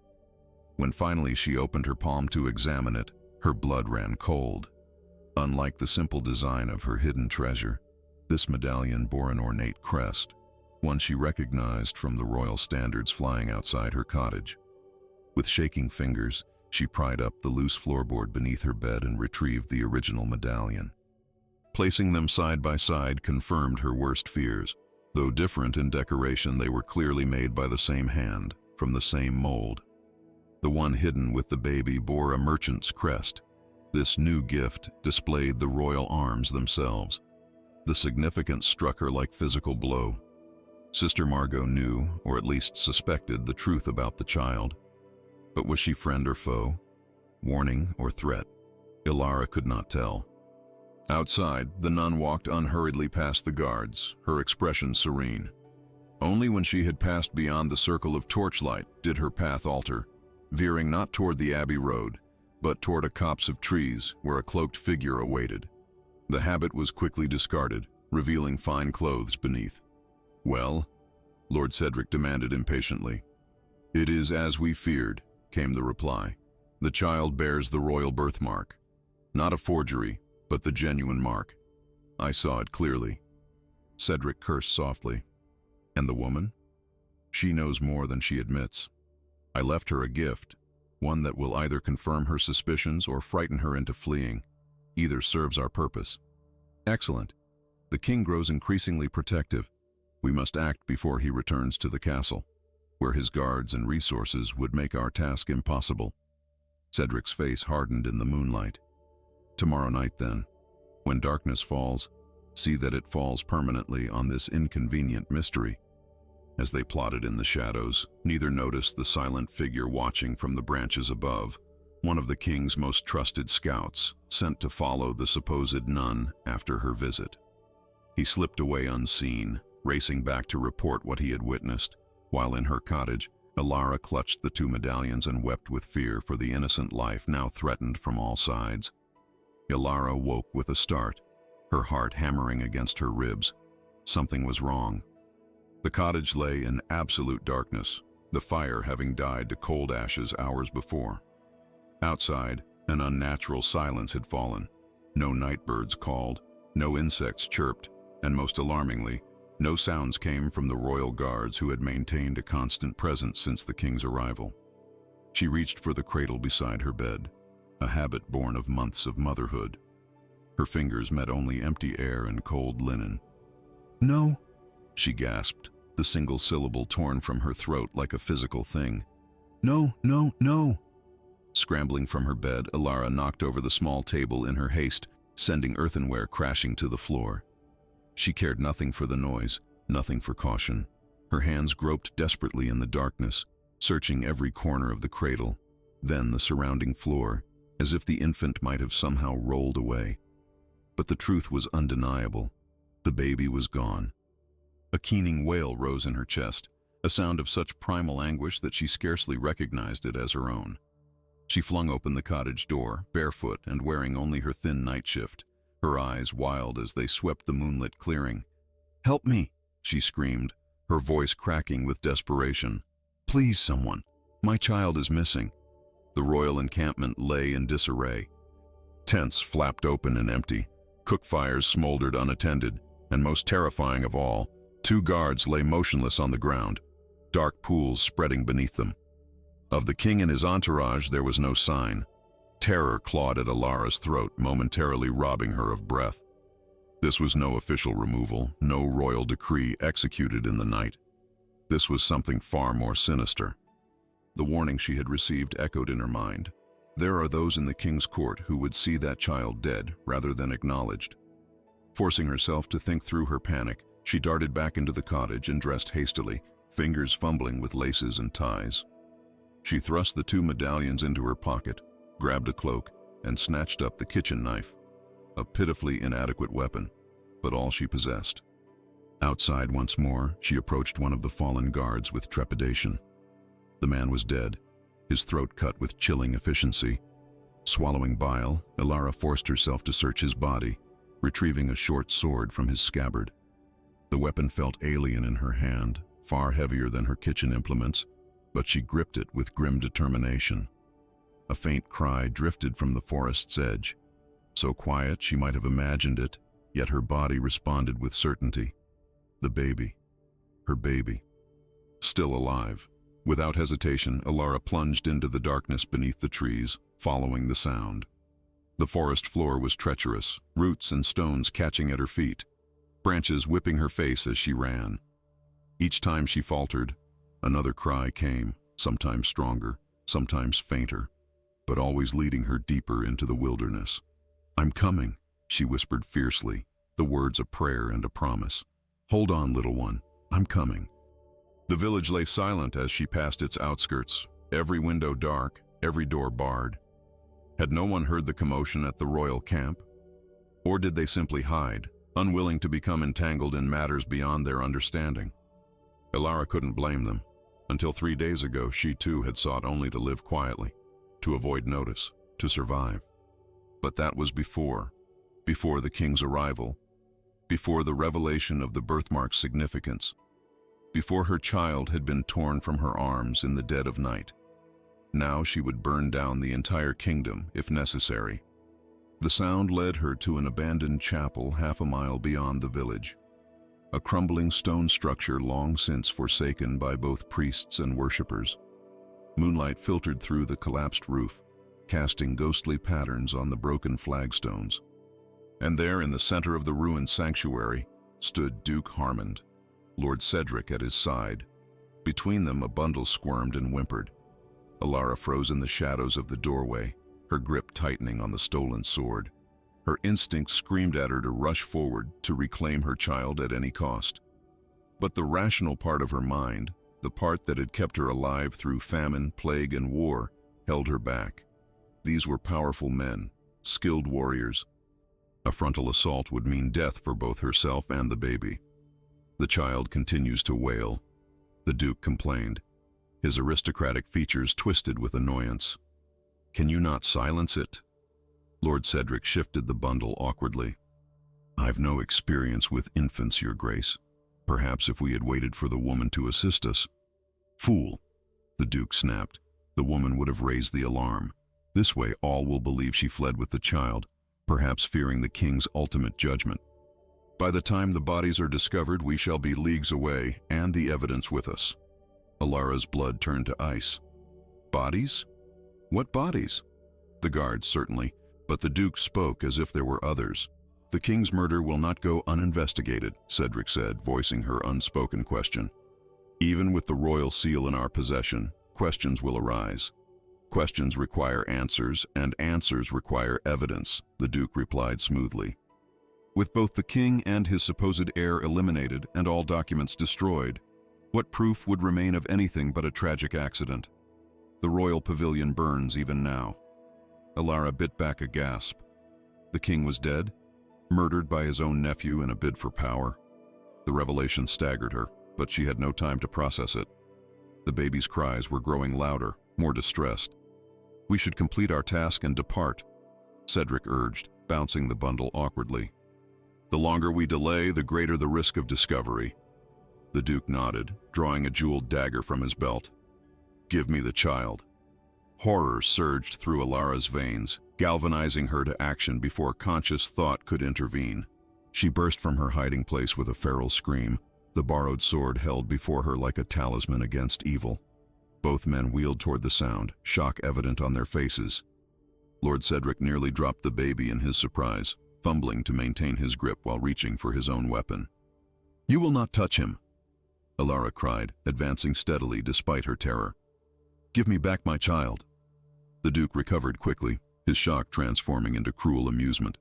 When finally she opened her palm to examine it, her blood ran cold. Unlike the simple design of her hidden treasure, this medallion bore an ornate crest, one she recognized from the royal standards flying outside her cottage. With shaking fingers, she pried up the loose floorboard beneath her bed and retrieved the original medallion. Placing them side by side confirmed her worst fears. Though different in decoration, they were clearly made by the same hand, from the same mold. The one hidden with the baby bore a merchant's crest. This new gift displayed the royal arms themselves. The significance struck her like physical blow. Sister Margot knew, or at least suspected, the truth about the child. But was she friend or foe? Warning or threat? Ilara could not tell. Outside, the nun walked unhurriedly past the guards, her expression serene. Only when she had passed beyond the circle of torchlight did her path alter, veering not toward the abbey road, but toward a copse of trees where a cloaked figure awaited. The habit was quickly discarded, revealing fine clothes beneath. "Well?" Lord Cedric demanded impatiently. "It is as we feared," came the reply. "The child bears the royal birthmark. Not a forgery, but the genuine mark. I saw it clearly." Cedric cursed softly. "And the woman? She knows more than she admits. I left her a gift, one that will either confirm her suspicions or frighten her into fleeing. Either serves our purpose." "Excellent. The king grows increasingly protective. We must act before he returns to the castle, where his guards and resources would make our task impossible." Cedric's face hardened in the moonlight. "Tomorrow night, then, when darkness falls, see that it falls permanently on this inconvenient mystery." As they plotted in the shadows, neither noticed the silent figure watching from the branches above, one of the king's most trusted scouts, sent to follow the supposed nun after her visit. He slipped away unseen, racing back to report what he had witnessed, while in her cottage, Ilara clutched the two medallions and wept with fear for the innocent life now threatened from all sides. Ilara woke with a start, her heart hammering against her ribs. Something was wrong. The cottage lay in absolute darkness, the fire having died to cold ashes hours before. Outside, an unnatural silence had fallen. No night birds called, no insects chirped, and most alarmingly, no sounds came from the royal guards who had maintained a constant presence since the king's arrival. She reached for the cradle beside her bed, a habit born of months of motherhood. Her fingers met only empty air and cold linen. "No," she gasped, the single syllable torn from her throat like a physical thing. "No, no, no." Scrambling from her bed, Ilara knocked over the small table in her haste, sending earthenware crashing to the floor. She cared nothing for the noise, nothing for caution. Her hands groped desperately in the darkness, searching every corner of the cradle, then the surrounding floor, as if the infant might have somehow rolled away. But the truth was undeniable. The baby was gone. A keening wail rose in her chest, a sound of such primal anguish that she scarcely recognized it as her own. She flung open the cottage door, barefoot and wearing only her thin night shift, her eyes wild as they swept the moonlit clearing. "Help me!" she screamed, her voice cracking with desperation. "Please, someone! My child is missing." The royal encampment lay in disarray. Tents flapped open and empty, cook fires smoldered unattended, and most terrifying of all, two guards lay motionless on the ground, dark pools spreading beneath them. Of the king and his entourage there was no sign. Terror clawed at Ilara's throat, momentarily robbing her of breath. This was no official removal, no royal decree executed in the night. This was something far more sinister. The warning she had received echoed in her mind. There are those in the king's court who would see that child dead rather than acknowledged. Forcing herself to think through her panic, she darted back into the cottage and dressed hastily, fingers fumbling with laces and ties. She thrust the two medallions into her pocket, grabbed a cloak, and snatched up the kitchen knife, a pitifully inadequate weapon, but all she possessed. Outside once more, she approached one of the fallen guards with trepidation. The man was dead, his throat cut with chilling efficiency. Swallowing bile, Ilara forced herself to search his body, retrieving a short sword from his scabbard. The weapon felt alien in her hand, far heavier than her kitchen implements, but she gripped it with grim determination. A faint cry drifted from the forest's edge. So quiet she might have imagined it, yet her body responded with certainty. The baby. Her baby. Still alive. Without hesitation, Alara plunged into the darkness beneath the trees, following the sound. The forest floor was treacherous, roots and stones catching at her feet, branches whipping her face as she ran. Each time she faltered, another cry came, sometimes stronger, sometimes fainter, but always leading her deeper into the wilderness. "I'm coming," she whispered fiercely, the words a prayer and a promise. "Hold on, little one, I'm coming." The village lay silent as she passed its outskirts, every window dark, every door barred. Had no one heard the commotion at the royal camp? Or did they simply hide, unwilling to become entangled in matters beyond their understanding? Alara couldn't blame them. Until 3 days ago, she too had sought only to live quietly, to avoid notice, to survive. But that was before the king's arrival, before the revelation of the birthmark's significance, before her child had been torn from her arms in the dead of night. Now she would burn down the entire kingdom, if necessary. The sound led her to an abandoned chapel half a mile beyond the village, a crumbling stone structure long since forsaken by both priests and worshippers. Moonlight filtered through the collapsed roof, casting ghostly patterns on the broken flagstones. And there, in the center of the ruined sanctuary, stood Duke Harmond, Lord Cedric at his side. Between them, a bundle squirmed and whimpered. Alara froze in the shadows of the doorway, her grip tightening on the stolen sword. Her instinct screamed at her to rush forward, to reclaim her child at any cost. But the rational part of her mind, the part that had kept her alive through famine, plague, and war, held her back. These were powerful men, skilled warriors. A frontal assault would mean death for both herself and the baby. "The child continues to wail," the Duke complained, his aristocratic features twisted with annoyance. "Can you not silence it?" Lord Cedric shifted the bundle awkwardly. "I've no experience with infants, Your Grace. Perhaps if we had waited for the woman to assist us—" "Fool!" the Duke snapped. "The woman would have raised the alarm. This way all will believe she fled with the child, perhaps fearing the king's ultimate judgment. By the time the bodies are discovered, we shall be leagues away, and the evidence with us." Alara's blood turned to ice. "Bodies? What bodies?" "The guards, certainly, but the Duke spoke as if there were others." "The king's murder will not go uninvestigated," Cedric said, voicing her unspoken question. "Even with the royal seal in our possession, questions will arise. Questions require answers, and answers require evidence," the Duke replied smoothly. "With both the king and his supposed heir eliminated and all documents destroyed, what proof would remain of anything but a tragic accident? The royal pavilion burns even now." Alara bit back a gasp. The king was dead? Murdered by his own nephew in a bid for power? The revelation staggered her, but she had no time to process it. The baby's cries were growing louder, more distressed. "We should complete our task and depart," Cedric urged, bouncing the bundle awkwardly. "The longer we delay, the greater the risk of discovery." The Duke nodded, drawing a jeweled dagger from his belt. "Give me the child." Horror surged through Alara's veins, galvanizing her to action before conscious thought could intervene. She burst from her hiding place with a feral scream, the borrowed sword held before her like a talisman against evil. Both men wheeled toward the sound, shock evident on their faces. Lord Cedric nearly dropped the baby in his surprise, fumbling to maintain his grip while reaching for his own weapon. "You will not touch him," Alara cried, advancing steadily despite her terror. "Give me back my child." The Duke recovered quickly, his shock transforming into cruel amusement.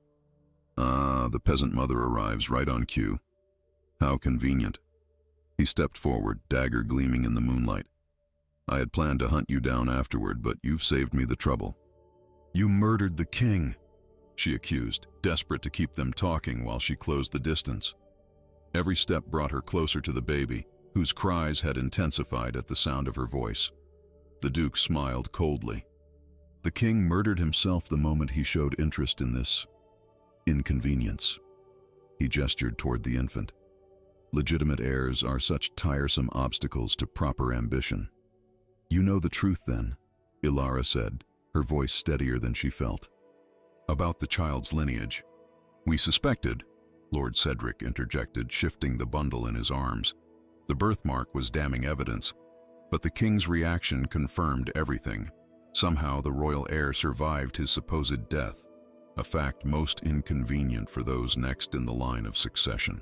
"Ah, the peasant mother arrives right on cue. How convenient." He stepped forward, dagger gleaming in the moonlight. "I had planned to hunt you down afterward, but you've saved me the trouble." "You murdered the king," she accused, desperate to keep them talking while she closed the distance. Every step brought her closer to the baby, whose cries had intensified at the sound of her voice. The Duke smiled coldly. "The king murdered himself the moment he showed interest in this inconvenience." He gestured toward the infant. "Legitimate heirs are such tiresome obstacles to proper ambition." "You know the truth then," Alara said, her voice steadier than she felt. About the child's lineage. We suspected, Lord Cedric interjected, shifting the bundle in his arms. The birthmark was damning evidence, but the king's reaction confirmed everything. Somehow the royal heir survived his supposed death, a fact most inconvenient for those next in the line of succession.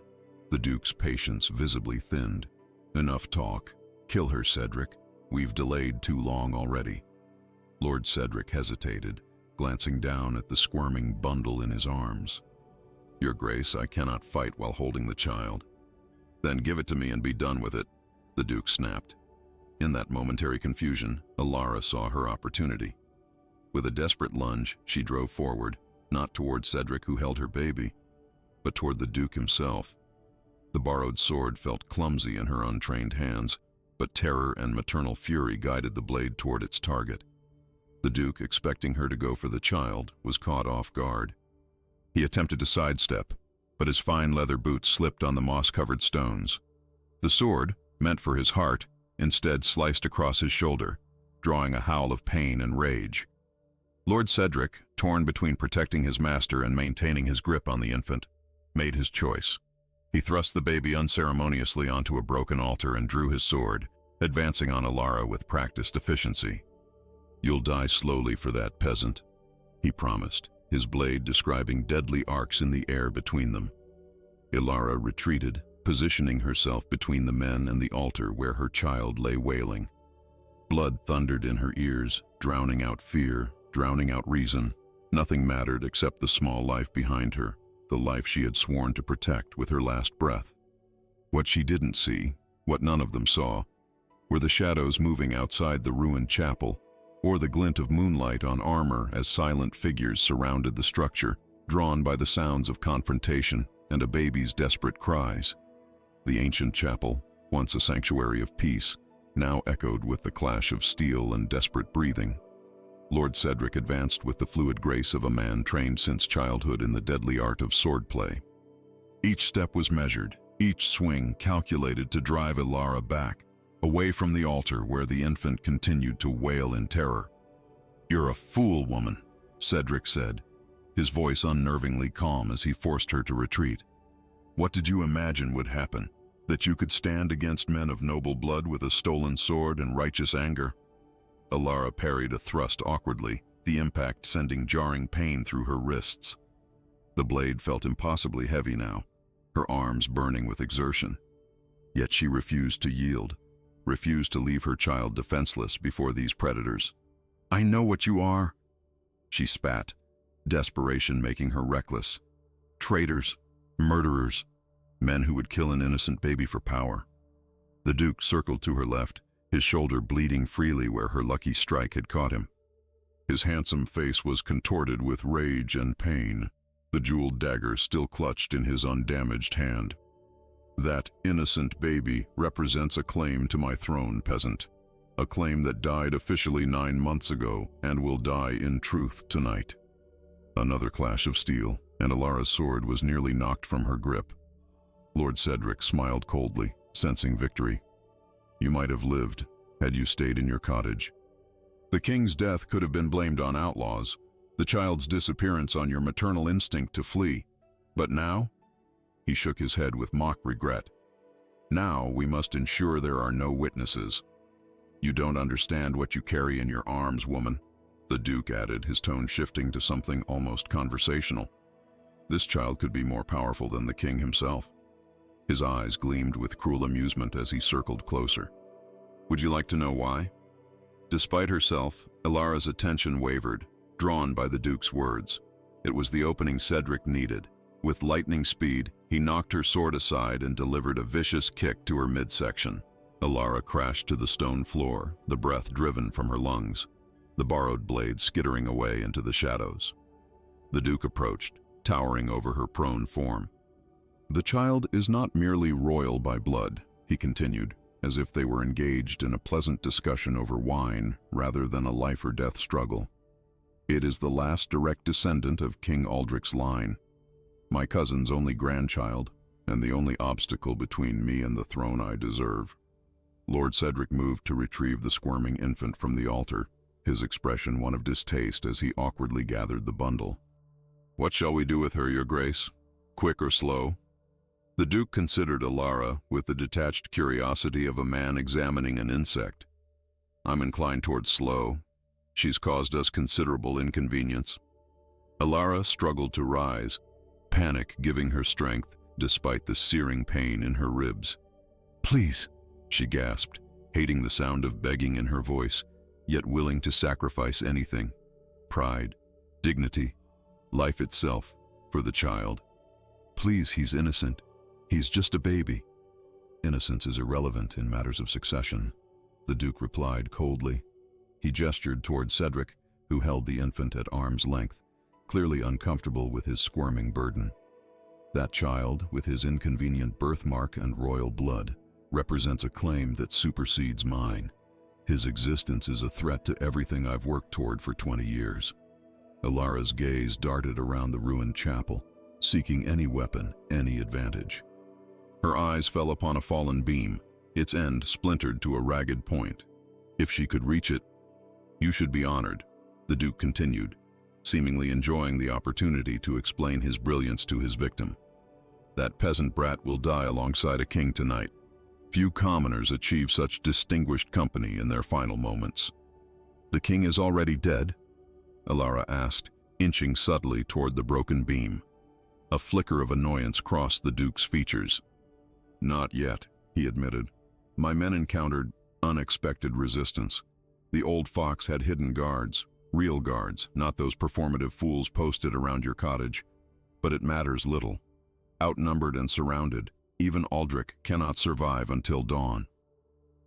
The duke's patience visibly thinned. Enough talk. Kill her, Cedric. We've delayed too long already. Lord Cedric hesitated, glancing down at the squirming bundle in his arms. Your Grace, I cannot fight while holding the child. Then give it to me and be done with it, the duke snapped. In that momentary confusion, Alara saw her opportunity. With a desperate lunge, she drove forward, not toward Cedric, who held her baby, but toward the duke himself. The borrowed sword felt clumsy in her untrained hands, but terror and maternal fury guided the blade toward its target. The duke, expecting her to go for the child, was caught off guard. He attempted to sidestep, but his fine leather boots slipped on the moss-covered stones. The sword, meant for his heart, instead sliced across his shoulder, drawing a howl of pain and rage. Lord Cedric, torn between protecting his master and maintaining his grip on the infant, made his choice. He thrust the baby unceremoniously onto a broken altar and drew his sword, advancing on Alara with practiced efficiency. You'll die slowly for that, peasant, he promised, his blade describing deadly arcs in the air between them. Alara retreated, positioning herself between the men and the altar where her child lay wailing. Blood thundered in her ears, drowning out fear, drowning out reason. Nothing mattered except the small life behind her, the life she had sworn to protect with her last breath. What she didn't see, what none of them saw, were the shadows moving outside the ruined chapel, or the glint of moonlight on armor as silent figures surrounded the structure, drawn by the sounds of confrontation and a baby's desperate cries. The ancient chapel, once a sanctuary of peace, now echoed with the clash of steel and desperate breathing. Lord Cedric advanced with the fluid grace of a man trained since childhood in the deadly art of swordplay. Each step was measured, each swing calculated to drive Alara back, away from the altar where the infant continued to wail in terror. "You're a fool, woman," Cedric said, his voice unnervingly calm as he forced her to retreat. "What did you imagine would happen? That you could stand against men of noble blood with a stolen sword and righteous anger?" Alara parried a thrust awkwardly, the impact sending jarring pain through her wrists. The blade felt impossibly heavy now, her arms burning with exertion. Yet she refused to yield, refused to leave her child defenseless before these predators. "I know what you are," she spat, desperation making her reckless. "Traitors, murderers, men who would kill an innocent baby for power." The duke circled to her left, his shoulder bleeding freely where her lucky strike had caught him. His handsome face was contorted with rage and pain, the jeweled dagger still clutched in his undamaged hand. "That innocent baby represents a claim to my throne, peasant. A claim that died officially 9 months ago and will die in truth tonight." Another clash of steel, and Alara's sword was nearly knocked from her grip. Lord Cedric smiled coldly, sensing victory. "You might have lived, had you stayed in your cottage. The king's death could have been blamed on outlaws, the child's disappearance on your maternal instinct to flee. But now?" He shook his head with mock regret. "Now we must ensure there are no witnesses." "You don't understand what you carry in your arms, woman," the duke added, his tone shifting to something almost conversational. "This child could be more powerful than the king himself." His eyes gleamed with cruel amusement as he circled closer. "Would you like to know why?" Despite herself, Alara's attention wavered, drawn by the duke's words. It was the opening Cedric needed. With lightning speed, he knocked her sword aside and delivered a vicious kick to her midsection. Alara crashed to the stone floor, the breath driven from her lungs, the borrowed blade skittering away into the shadows. The duke approached, towering over her prone form. "The child is not merely royal by blood," he continued, as if they were engaged in a pleasant discussion over wine rather than a life-or-death struggle. "It is the last direct descendant of King Aldric's line, my cousin's only grandchild, and the only obstacle between me and the throne I deserve." Lord Cedric moved to retrieve the squirming infant from the altar, his expression one of distaste as he awkwardly gathered the bundle. What shall we do with her, your grace? Quick or slow? The Duke considered Alara with the detached curiosity of a man examining an insect. I'm inclined towards slow. She's caused us considerable inconvenience. Alara struggled to rise, panic giving her strength despite the searing pain in her ribs. Please, she gasped, hating the sound of begging in her voice, yet willing to sacrifice anything. Pride, dignity, life itself, for the child. Please, he's innocent. He's just a baby. Innocence is irrelevant in matters of succession, the Duke replied coldly. He gestured toward Cedric, who held the infant at arm's length, clearly uncomfortable with his squirming burden. That child, with his inconvenient birthmark and royal blood, represents a claim that supersedes mine. His existence is a threat to everything I've worked toward for 20 years. Alara's gaze darted around the ruined chapel, seeking any weapon, any advantage. Her eyes fell upon a fallen beam, its end splintered to a ragged point. If she could reach it, you should be honored, the Duke continued, seemingly enjoying the opportunity to explain his brilliance to his victim. That peasant brat will die alongside a king tonight. Few commoners achieve such distinguished company in their final moments. The king is already dead? Alara asked, inching subtly toward the broken beam. A flicker of annoyance crossed the Duke's features. Not yet, he admitted. My men encountered unexpected resistance. The old fox had hidden guards, real guards, not those performative fools posted around your cottage. But it matters little. Outnumbered and surrounded, even Aldrich cannot survive until dawn.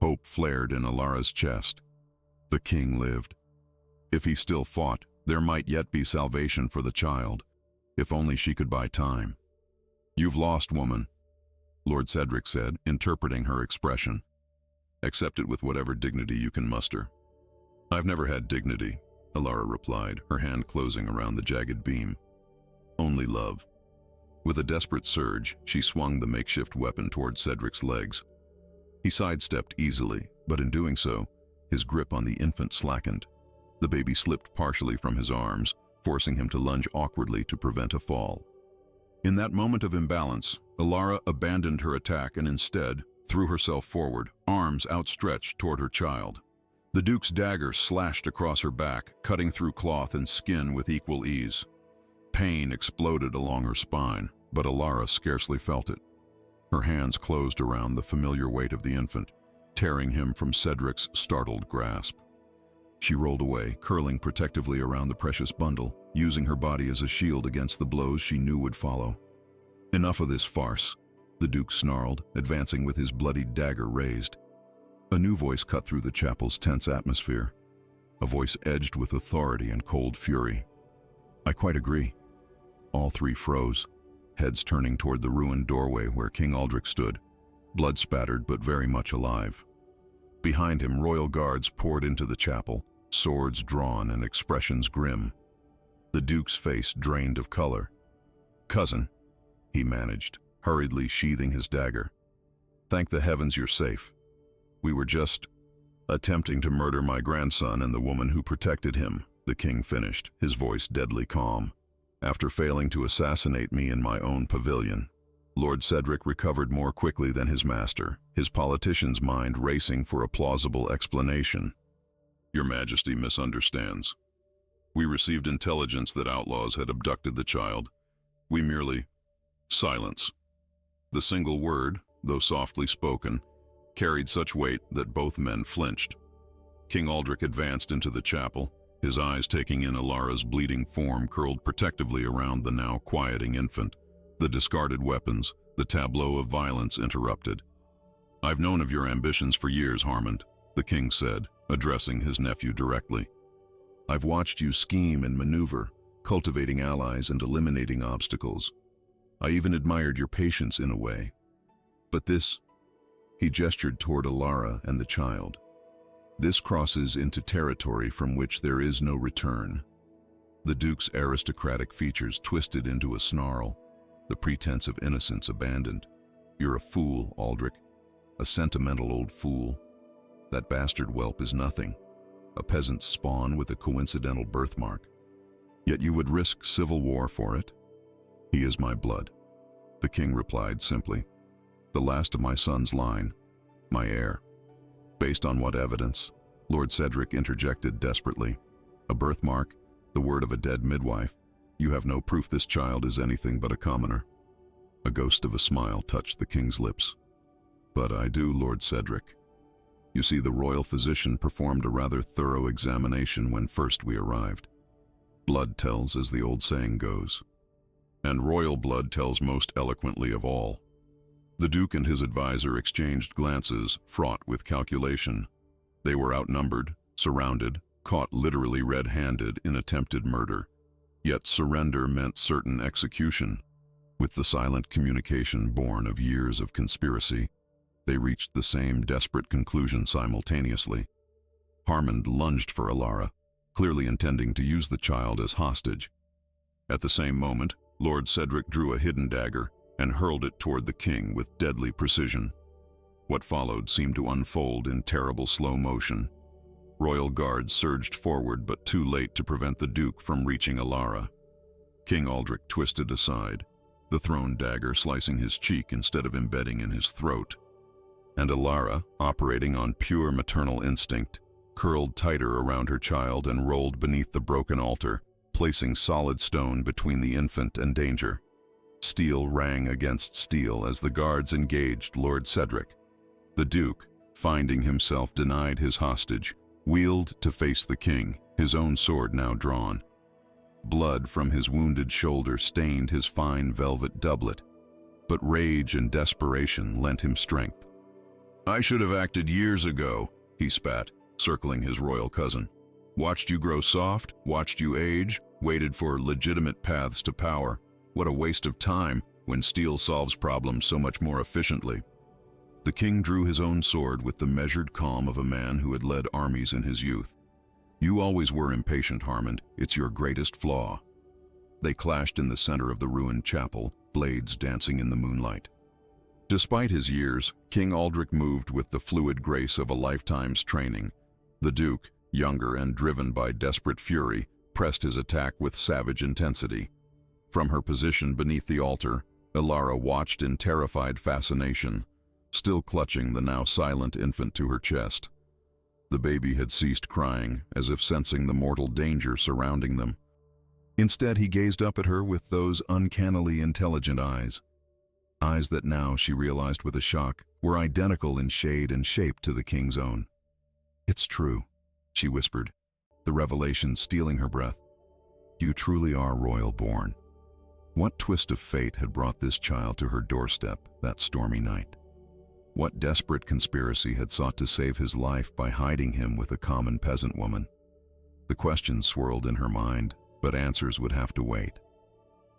Hope flared in Alara's chest. The king lived. If he still fought, there might yet be salvation for the child, if only she could buy time. You've lost, woman, Lord Cedric said, interpreting her expression. Accept it with whatever dignity you can muster. I've never had dignity, Alara replied, her hand closing around the jagged beam. Only love. With a desperate surge, she swung the makeshift weapon toward Cedric's legs. He sidestepped easily, but in doing so, his grip on the infant slackened. The baby slipped partially from his arms, forcing him to lunge awkwardly to prevent a fall. In that moment of imbalance, Alara abandoned her attack and instead threw herself forward, arms outstretched toward her child. The Duke's dagger slashed across her back, cutting through cloth and skin with equal ease. Pain exploded along her spine, but Alara scarcely felt it. Her hands closed around the familiar weight of the infant, tearing him from Cedric's startled grasp. She rolled away, curling protectively around the precious bundle, using her body as a shield against the blows she knew would follow. Enough of this farce, the Duke snarled, advancing with his bloodied dagger raised. A new voice cut through the chapel's tense atmosphere, a voice edged with authority and cold fury. I quite agree. All three froze, heads turning toward the ruined doorway where King Aldrich stood, blood-spattered but very much alive. Behind him, royal guards poured into the chapel, swords drawn and expressions grim. The Duke's face drained of color. Cousin, he managed, hurriedly sheathing his dagger. Thank the heavens you're safe. We were just attempting to murder my grandson and the woman who protected him, the king finished, his voice deadly calm. After failing to assassinate me in my own pavilion, Lord Cedric recovered more quickly than his master, his politician's mind racing for a plausible explanation. Your Majesty misunderstands. We received intelligence that outlaws had abducted the child. We merely... Silence. The single word, though softly spoken, carried such weight that both men flinched. King Aldrich advanced into the chapel, his eyes taking in Alara's bleeding form curled protectively around the now quieting infant, the discarded weapons, the tableau of violence interrupted. I've known of your ambitions for years, Harmond, the king said, addressing his nephew directly. I've watched you scheme and maneuver, cultivating allies and eliminating obstacles. I even admired your patience in a way. But this, he gestured toward Alara and the child. This crosses into territory from which there is no return. The Duke's aristocratic features twisted into a snarl, the pretense of innocence abandoned. You're a fool, Aldrich, a sentimental old fool. That bastard whelp is nothing, a peasant's spawn with a coincidental birthmark. Yet you would risk civil war for it? He is my blood. The king replied simply, the last of my son's line, my heir. Based on what evidence? Lord Cedric interjected desperately. A birthmark, the word of a dead midwife. You have no proof this child is anything but a commoner. A ghost of a smile touched the king's lips. But I do, Lord Cedric. You see, the royal physician performed a rather thorough examination when first we arrived. Blood tells, as the old saying goes. And royal blood tells most eloquently of all. The Duke and his advisor exchanged glances, fraught with calculation. They were outnumbered, surrounded, caught literally red-handed in attempted murder. Yet surrender meant certain execution. With the silent communication born of years of conspiracy, they reached the same desperate conclusion simultaneously. Harmond lunged for Alara, clearly intending to use the child as hostage. At the same moment, Lord Cedric drew a hidden dagger and hurled it toward the king with deadly precision. What followed seemed to unfold in terrible slow motion. Royal guards surged forward, but too late to prevent the Duke from reaching Alara. King Aldric twisted aside, the thrown dagger slicing his cheek instead of embedding in his throat. And Alara, operating on pure maternal instinct, curled tighter around her child and rolled beneath the broken altar, placing solid stone between the infant and danger. Steel rang against steel as the guards engaged Lord Cedric. The Duke, finding himself denied his hostage, wheeled to face the king, his own sword now drawn. Blood from his wounded shoulder stained his fine velvet doublet, but rage and desperation lent him strength. I should have acted years ago, he spat, circling his royal cousin. Watched you grow soft, watched you age, waited for legitimate paths to power. What a waste of time when steel solves problems so much more efficiently. The king drew his own sword with the measured calm of a man who had led armies in his youth. You always were impatient, Harmond. It's your greatest flaw. They clashed in the center of the ruined chapel, blades dancing in the moonlight. Despite his years, King Aldric moved with the fluid grace of a lifetime's training. The Duke, younger and driven by desperate fury, pressed his attack with savage intensity. From her position beneath the altar, Alara watched in terrified fascination, still clutching the now silent infant to her chest. The baby had ceased crying, as if sensing the mortal danger surrounding them. Instead, he gazed up at her with those uncannily intelligent eyes. Eyes that now, she realized with a shock, were identical in shade and shape to the king's own. It's true, she whispered, the revelation stealing her breath. You truly are royal born. What twist of fate had brought this child to her doorstep that stormy night? What desperate conspiracy had sought to save his life by hiding him with a common peasant woman? The questions swirled in her mind, but answers would have to wait.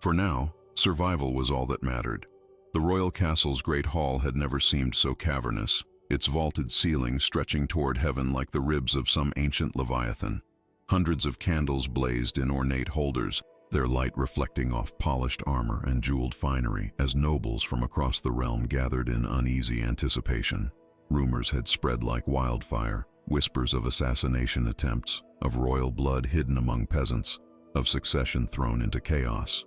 For now, survival was all that mattered. The royal castle's great hall had never seemed so cavernous, its vaulted ceiling stretching toward heaven like the ribs of some ancient leviathan. Hundreds of candles blazed in ornate holders, their light reflecting off polished armor and jeweled finery as nobles from across the realm gathered in uneasy anticipation. Rumors had spread like wildfire, whispers of assassination attempts, of royal blood hidden among peasants, of succession thrown into chaos.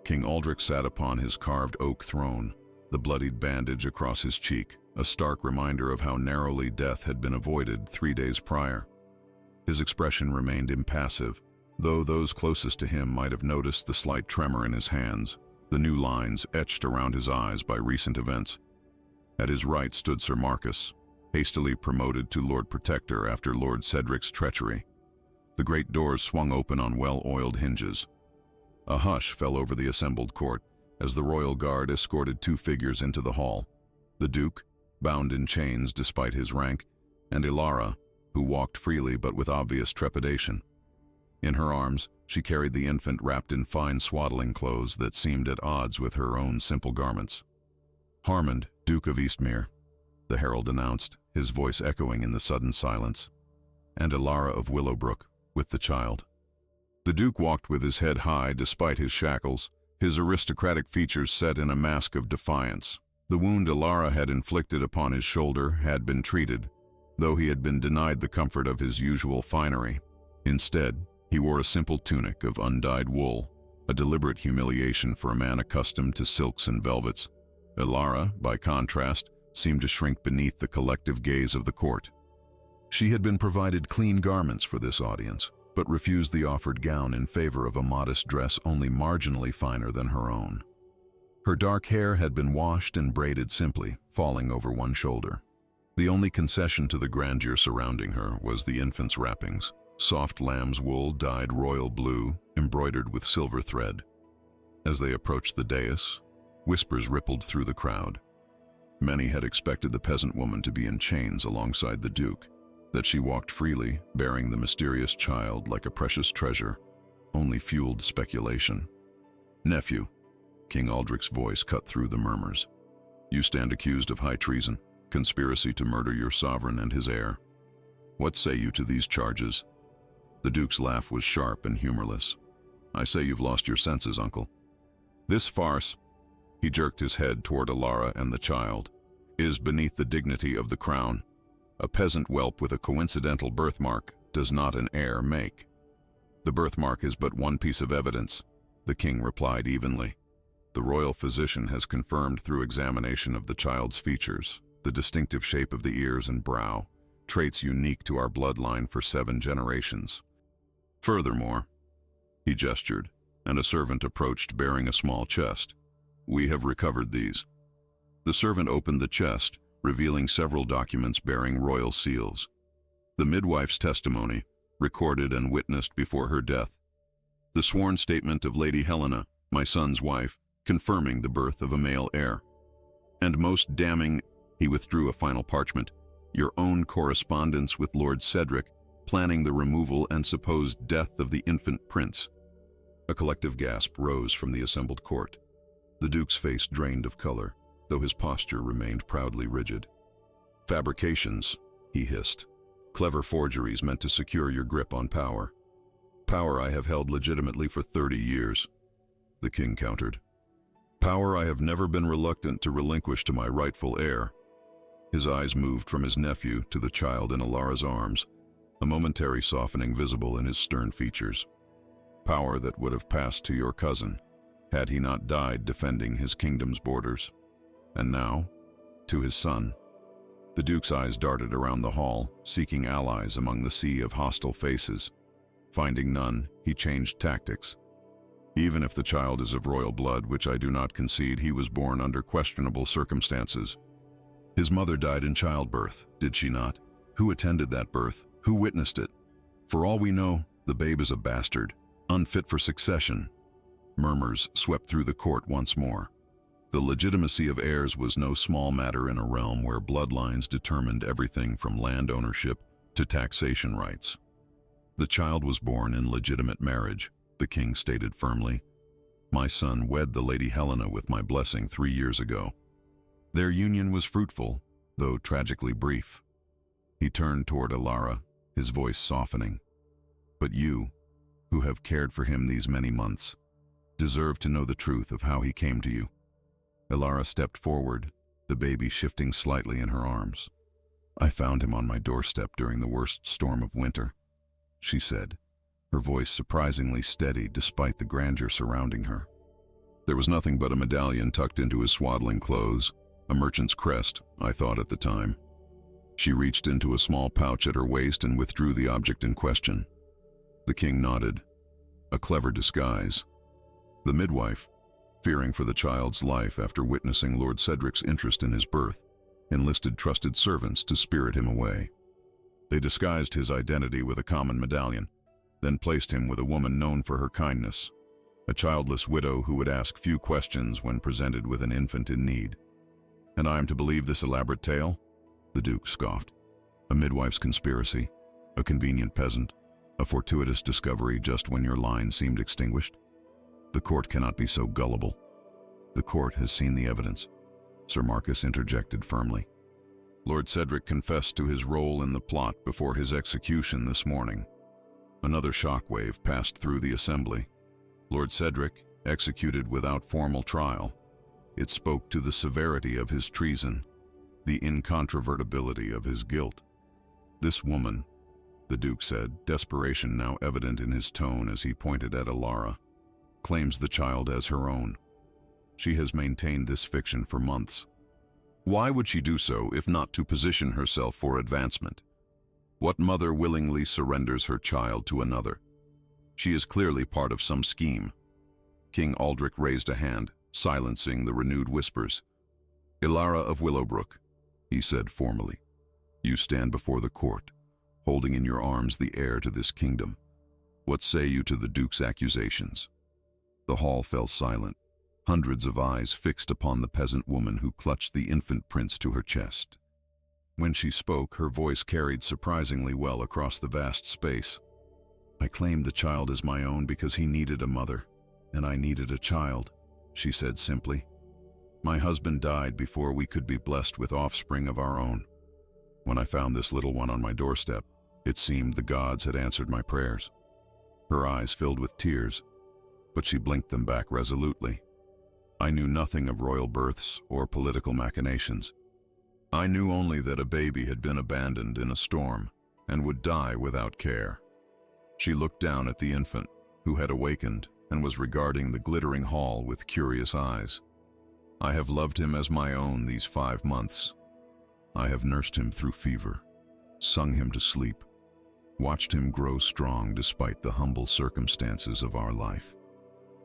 King Aldric sat upon his carved oak throne, the bloodied bandage across his cheek, a stark reminder of how narrowly death had been avoided 3 days prior. His expression remained impassive, though those closest to him might have noticed the slight tremor in his hands, the new lines etched around his eyes by recent events. At his right stood Sir Marcus, hastily promoted to Lord Protector after Lord Cedric's treachery. The great doors swung open on well-oiled hinges. A hush fell over the assembled court as the royal guard escorted 2 figures into the hall. The Duke, bound in chains despite his rank, and Alara, who walked freely but with obvious trepidation. In her arms, she carried the infant wrapped in fine swaddling clothes that seemed at odds with her own simple garments. Harmond, Duke of Eastmere, the herald announced, his voice echoing in the sudden silence, and Alara of Willowbrook, with the child. The Duke walked with his head high despite his shackles, his aristocratic features set in a mask of defiance. The wound Alara had inflicted upon his shoulder had been treated, though he had been denied the comfort of his usual finery. Instead, He wore a simple tunic of undyed wool, a deliberate humiliation for a man accustomed to silks and velvets. Ilara, by contrast, seemed to shrink beneath the collective gaze of the court. She had been provided clean garments for this audience, but refused the offered gown in favor of a modest dress only marginally finer than her own. Her dark hair had been washed and braided simply, falling over one shoulder. The only concession to the grandeur surrounding her was the infant's wrappings, soft lamb's wool dyed royal blue, embroidered with silver thread. As they approached the dais, whispers rippled through the crowd. Many had expected the peasant woman to be in chains alongside the duke, that she walked freely, bearing the mysterious child like a precious treasure, only fueled speculation. "Nephew," King Aldric's voice cut through the murmurs. "You stand accused of high treason, conspiracy to murder your sovereign and his heir. What say you to these charges?" The duke's laugh was sharp and humorless. "I say you've lost your senses, uncle. This farce," he jerked his head toward Ilara and the child, "is beneath the dignity of the crown. A peasant whelp with a coincidental birthmark does not an heir make." "The birthmark is but one piece of evidence," the king replied evenly. "The royal physician has confirmed through examination of the child's features, the distinctive shape of the ears and brow, traits unique to our bloodline for 7 generations. Furthermore," he gestured, and a servant approached bearing a small chest, "we have recovered these." The servant opened the chest, revealing several documents bearing royal seals. The midwife's testimony, recorded and witnessed before her death. The sworn statement of Lady Helena, my son's wife, confirming the birth of a male heir. And most damning, he withdrew a final parchment, your own correspondence with Lord Cedric, planning the removal and supposed death of the infant prince. A collective gasp rose from the assembled court. The duke's face drained of color, though his posture remained proudly rigid. "Fabrications," he hissed. "Clever forgeries meant to secure your grip on power. Power I have held legitimately for 30 years, the king countered. "Power I have never been reluctant to relinquish to my rightful heir." His eyes moved from his nephew to the child in Ilara's arms, a momentary softening visible in his stern features. "Power that would have passed to your cousin, had he not died defending his kingdom's borders. And now, to his son." The duke's eyes darted around the hall, seeking allies among the sea of hostile faces. Finding none, he changed tactics. "Even if the child is of royal blood, which I do not concede, he was born under questionable circumstances. His mother died in childbirth, did she not? Who attended that birth? Who witnessed it? For all we know, the babe is a bastard, unfit for succession." Murmurs swept through the court once more. The legitimacy of heirs was no small matter in a realm where bloodlines determined everything from land ownership to taxation rights. "The child was born in legitimate marriage," the king stated firmly. "My son wed the Lady Helena with my blessing 3 years ago. Their union was fruitful, though tragically brief." He turned toward Ilara, his voice softening. "But you, who have cared for him these many months, deserve to know the truth of how he came to you." Ilara stepped forward, the baby shifting slightly in her arms. "I found him on my doorstep during the worst storm of winter," she said, her voice surprisingly steady despite the grandeur surrounding her. "There was nothing but a medallion tucked into his swaddling clothes, a merchant's crest, I thought at the time." She reached into a small pouch at her waist and withdrew the object in question. The king nodded. "A clever disguise." The midwife, fearing for the child's life after witnessing Lord Cedric's interest in his birth, enlisted trusted servants to spirit him away. They disguised his identity with a common medallion, then placed him with a woman known for her kindness, a childless widow who would ask few questions when presented with an infant in need. "And I am to believe this elaborate tale?" the duke scoffed. "A midwife's conspiracy, a convenient peasant, a fortuitous discovery just when your line seemed extinguished? The court cannot be so gullible." "The court has seen the evidence," Sir Marcus interjected firmly. "Lord Cedric confessed to his role in the plot before his execution this morning." Another shockwave passed through the assembly. Lord Cedric, executed without formal trial. It spoke to the severity of his treason, the incontrovertibility of his guilt. This woman, the Duke said, desperation now evident in his tone as he pointed at Ilara. "Claims the child as her own. She has maintained this fiction for months. Why would she do so if not to position herself for advancement? What mother willingly surrenders her child to another? She is clearly part of some scheme." King Aldrich raised a hand, silencing the renewed whispers. "Ilara of Willowbrook," he said formally, "you stand before the court, holding in your arms the heir to this kingdom. What say you to the Duke's accusations?" The hall fell silent, hundreds of eyes fixed upon the peasant woman who clutched the infant prince to her chest. When she spoke, her voice carried surprisingly well across the vast space. "I claim the child as my own because he needed a mother, and I needed a child," she said simply. "My husband died before we could be blessed with offspring of our own. When I found this little one on my doorstep, it seemed the gods had answered my prayers." Her eyes filled with tears, but she blinked them back resolutely. "I knew nothing of royal births or political machinations. I knew only that a baby had been abandoned in a storm and would die without care." She looked down at the infant, who had awakened and was regarding the glittering hall with curious eyes. "I have loved him as my own these 5 months. I have nursed him through fever, sung him to sleep, watched him grow strong despite the humble circumstances of our life."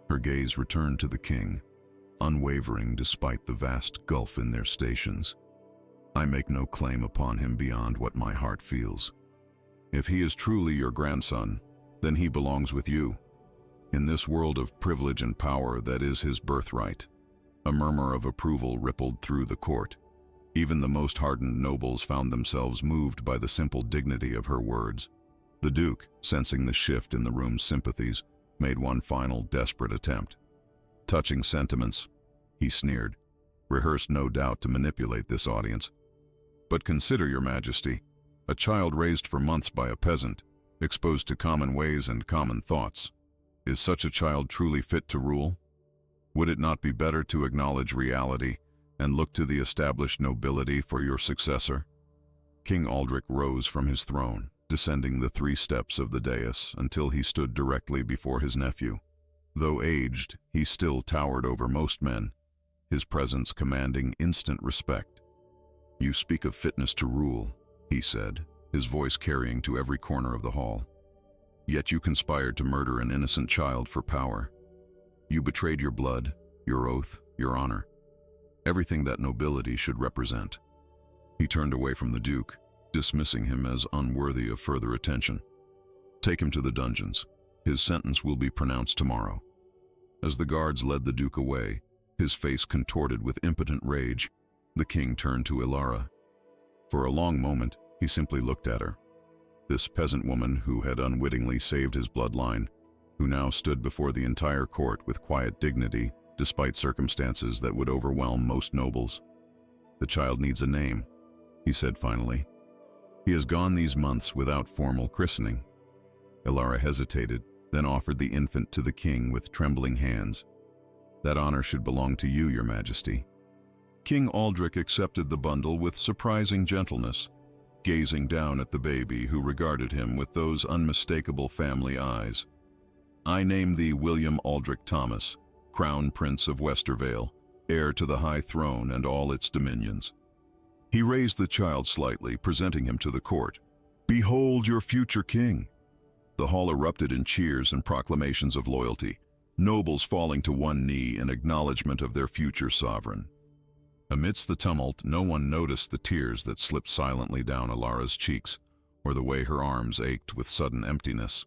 Her gaze returned to the king, unwavering despite the vast gulf in their stations. "I make no claim upon him beyond what my heart feels. If he is truly your grandson, then he belongs with you, in this world of privilege and power that is his birthright." A murmur of approval rippled through the court. Even the most hardened nobles found themselves moved by the simple dignity of her words. The Duke, sensing the shift in the room's sympathies, made one final desperate attempt. "Touching sentiments," he sneered, "rehearsed no doubt to manipulate this audience. But consider, your majesty, a child raised for months by a peasant, exposed to common ways and common thoughts. Is such a child truly fit to rule? Would it not be better to acknowledge reality and look to the established nobility for your successor?" King Aldrich rose from his throne, descending the 3 steps of the dais until he stood directly before his nephew. Though aged, he still towered over most men, his presence commanding instant respect. "You speak of fitness to rule," he said, his voice carrying to every corner of the hall. "Yet you conspired to murder an innocent child for power. You betrayed your blood, your oath, your honor, everything that nobility should represent." He turned away from the Duke, dismissing him as unworthy of further attention. "Take him to the dungeons. His sentence will be pronounced tomorrow." As the guards led the Duke away, his face contorted with impotent rage, the king turned to Ilara. For a long moment, he simply looked at her. This peasant woman who had unwittingly saved his bloodline, who now stood before the entire court with quiet dignity, despite circumstances that would overwhelm most nobles. "The child needs a name," he said finally. "He has gone these months without formal christening." Ilara hesitated, then offered the infant to the king with trembling hands. "That honor should belong to you, your majesty." King Aldrich accepted the bundle with surprising gentleness, gazing down at the baby who regarded him with those unmistakable family eyes. "I name thee William Aldrich Thomas, Crown Prince of Westervale, heir to the high throne and all its dominions." He raised the child slightly, presenting him to the court. "Behold your future king." The hall erupted in cheers and proclamations of loyalty, nobles falling to one knee in acknowledgement of their future sovereign. Amidst the tumult, no one noticed the tears that slipped silently down Ilara's cheeks, or the way her arms ached with sudden emptiness.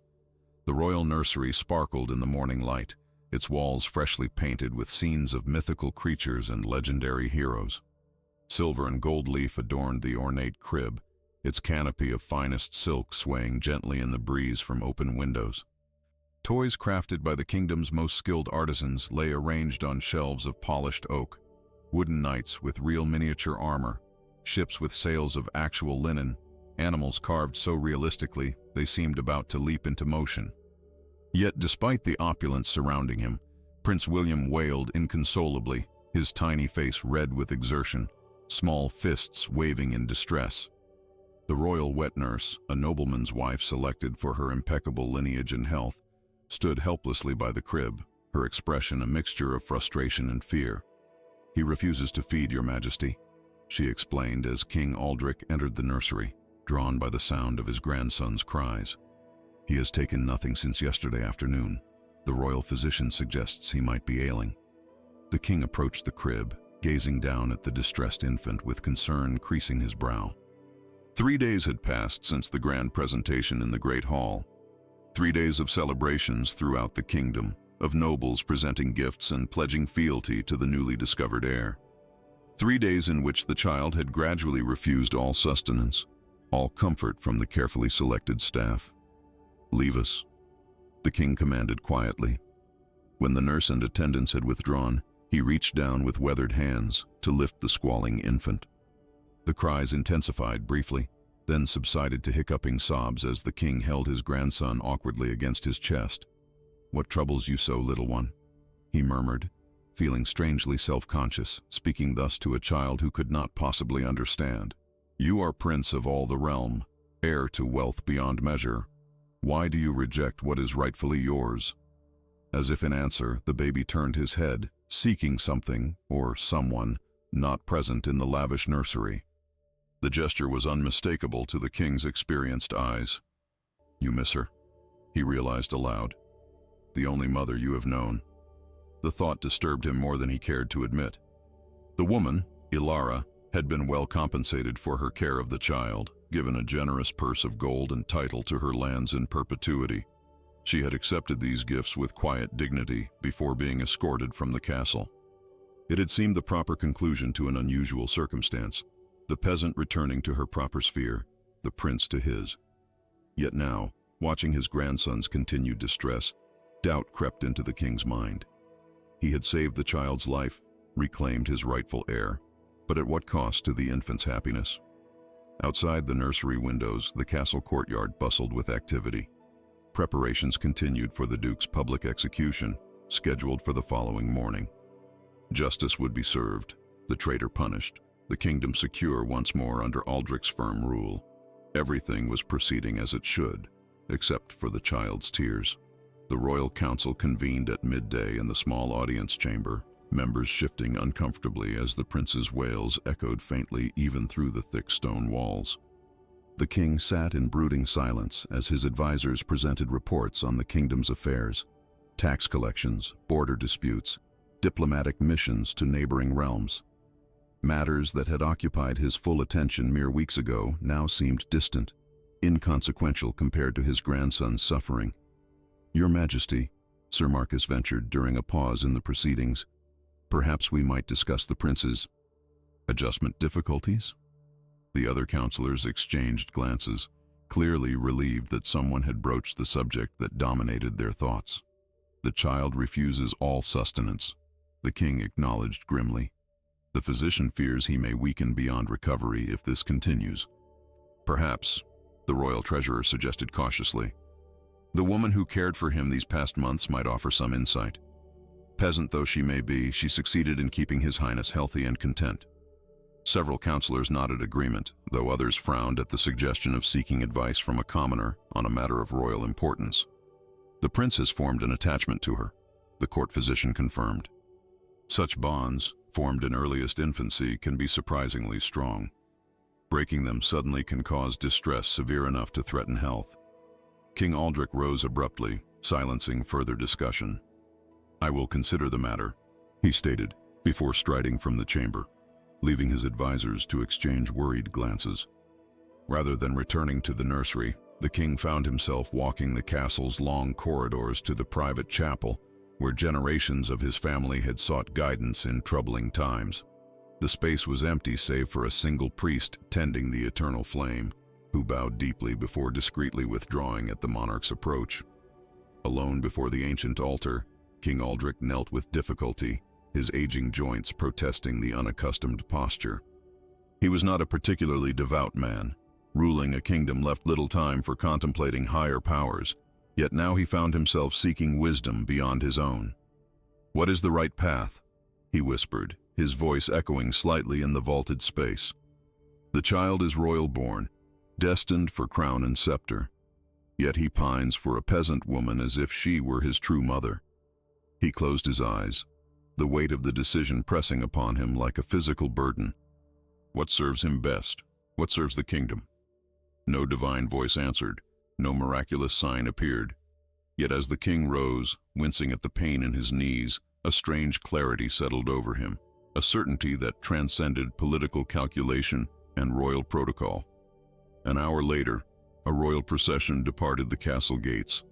The royal nursery sparkled in the morning light, its walls freshly painted with scenes of mythical creatures and legendary heroes. Silver and gold leaf adorned the ornate crib, its canopy of finest silk swaying gently in the breeze from open windows. Toys crafted by the kingdom's most skilled artisans lay arranged on shelves of polished oak. Wooden knights with real miniature armor, ships with sails of actual linen, animals carved so realistically they seemed about to leap into motion. Yet despite the opulence surrounding him, Prince William wailed inconsolably, his tiny face red with exertion, small fists waving in distress. The royal wet nurse, a nobleman's wife selected for her impeccable lineage and health, stood helplessly by the crib, her expression a mixture of frustration and fear. "He refuses to feed, Your Majesty," she explained as King Aldric entered the nursery, drawn by the sound of his grandson's cries. "He has taken nothing since yesterday afternoon. The royal physician suggests he might be ailing." The king approached the crib, gazing down at the distressed infant with concern creasing his brow. 3 days had passed since the grand presentation in the Great Hall. 3 days of celebrations throughout the kingdom, of nobles presenting gifts and pledging fealty to the newly discovered heir. 3 days in which the child had gradually refused all sustenance, all comfort from the carefully selected staff. "Leave us," the king commanded quietly. When the nurse and attendants had withdrawn, he reached down with weathered hands to lift the squalling infant. The cries intensified briefly, then subsided to hiccuping sobs as the king held his grandson awkwardly against his chest. "What troubles you so, little one?" he murmured, feeling strangely self-conscious, speaking thus to a child who could not possibly understand. "You are prince of all the realm, heir to wealth beyond measure. Why do you reject what is rightfully yours?" As if in answer, the baby turned his head, seeking something, or someone, not present in the lavish nursery. The gesture was unmistakable to the king's experienced eyes. "You miss her," he realized aloud. "The only mother you have known." The thought disturbed him more than he cared to admit. The woman, Ilara, had been well compensated for her care of the child, given a generous purse of gold and title to her lands in perpetuity. She had accepted these gifts with quiet dignity before being escorted from the castle. It had seemed the proper conclusion to an unusual circumstance, the peasant returning to her proper sphere, the prince to his. Yet now, watching his grandson's continued distress, doubt crept into the king's mind. He had saved the child's life, reclaimed his rightful heir, but at what cost to the infant's happiness? Outside the nursery windows, the castle courtyard bustled with activity. Preparations continued for the duke's public execution, scheduled for the following morning. Justice would be served, the traitor punished, the kingdom secure once more under Aldric's firm rule. Everything was proceeding as it should, except for the child's tears. The royal council convened at midday in the small audience chamber, members shifting uncomfortably as the prince's wails echoed faintly even through the thick stone walls. The king sat in brooding silence as his advisors presented reports on the kingdom's affairs, tax collections, border disputes, diplomatic missions to neighboring realms. Matters that had occupied his full attention mere weeks ago now seemed distant, inconsequential compared to his grandson's suffering. "Your Majesty," Sir Marcus ventured during a pause in the proceedings, "perhaps we might discuss the prince's adjustment difficulties?" The other counselors exchanged glances, clearly relieved that someone had broached the subject that dominated their thoughts. "The child refuses all sustenance," the king acknowledged grimly. "The physician fears he may weaken beyond recovery if this continues." "Perhaps," the royal treasurer suggested cautiously, "the woman who cared for him these past months might offer some insight. Peasant though she may be, she succeeded in keeping His Highness healthy and content." Several counselors nodded agreement, though others frowned at the suggestion of seeking advice from a commoner on a matter of royal importance. "The prince has formed an attachment to her," the court physician confirmed. "Such bonds, formed in earliest infancy, can be surprisingly strong. Breaking them suddenly can cause distress severe enough to threaten health." King Aldric rose abruptly, silencing further discussion. "I will consider the matter," he stated, before striding from the chamber, leaving his advisors to exchange worried glances. Rather than returning to the nursery, the king found himself walking the castle's long corridors to the private chapel, where generations of his family had sought guidance in troubling times. The space was empty save for a single priest tending the eternal flame, who bowed deeply before discreetly withdrawing at the monarch's approach. Alone before the ancient altar, King Aldric knelt with difficulty, his aging joints protesting the unaccustomed posture. He was not a particularly devout man. Ruling a kingdom left little time for contemplating higher powers, yet now he found himself seeking wisdom beyond his own. "What is the right path?" he whispered, his voice echoing slightly in the vaulted space. "The child is royal born. destined for crown and scepter. Yet he pines for a peasant woman as if she were his true mother. He closed his eyes, the weight of the decision pressing upon him like a physical burden. What serves him best? What serves the kingdom? No divine voice answered, no miraculous sign appeared. Yet as the king rose, wincing at the pain in his knees, a strange clarity settled over him, a certainty that transcended political calculation and royal protocol. An hour later, a royal procession departed the castle gates,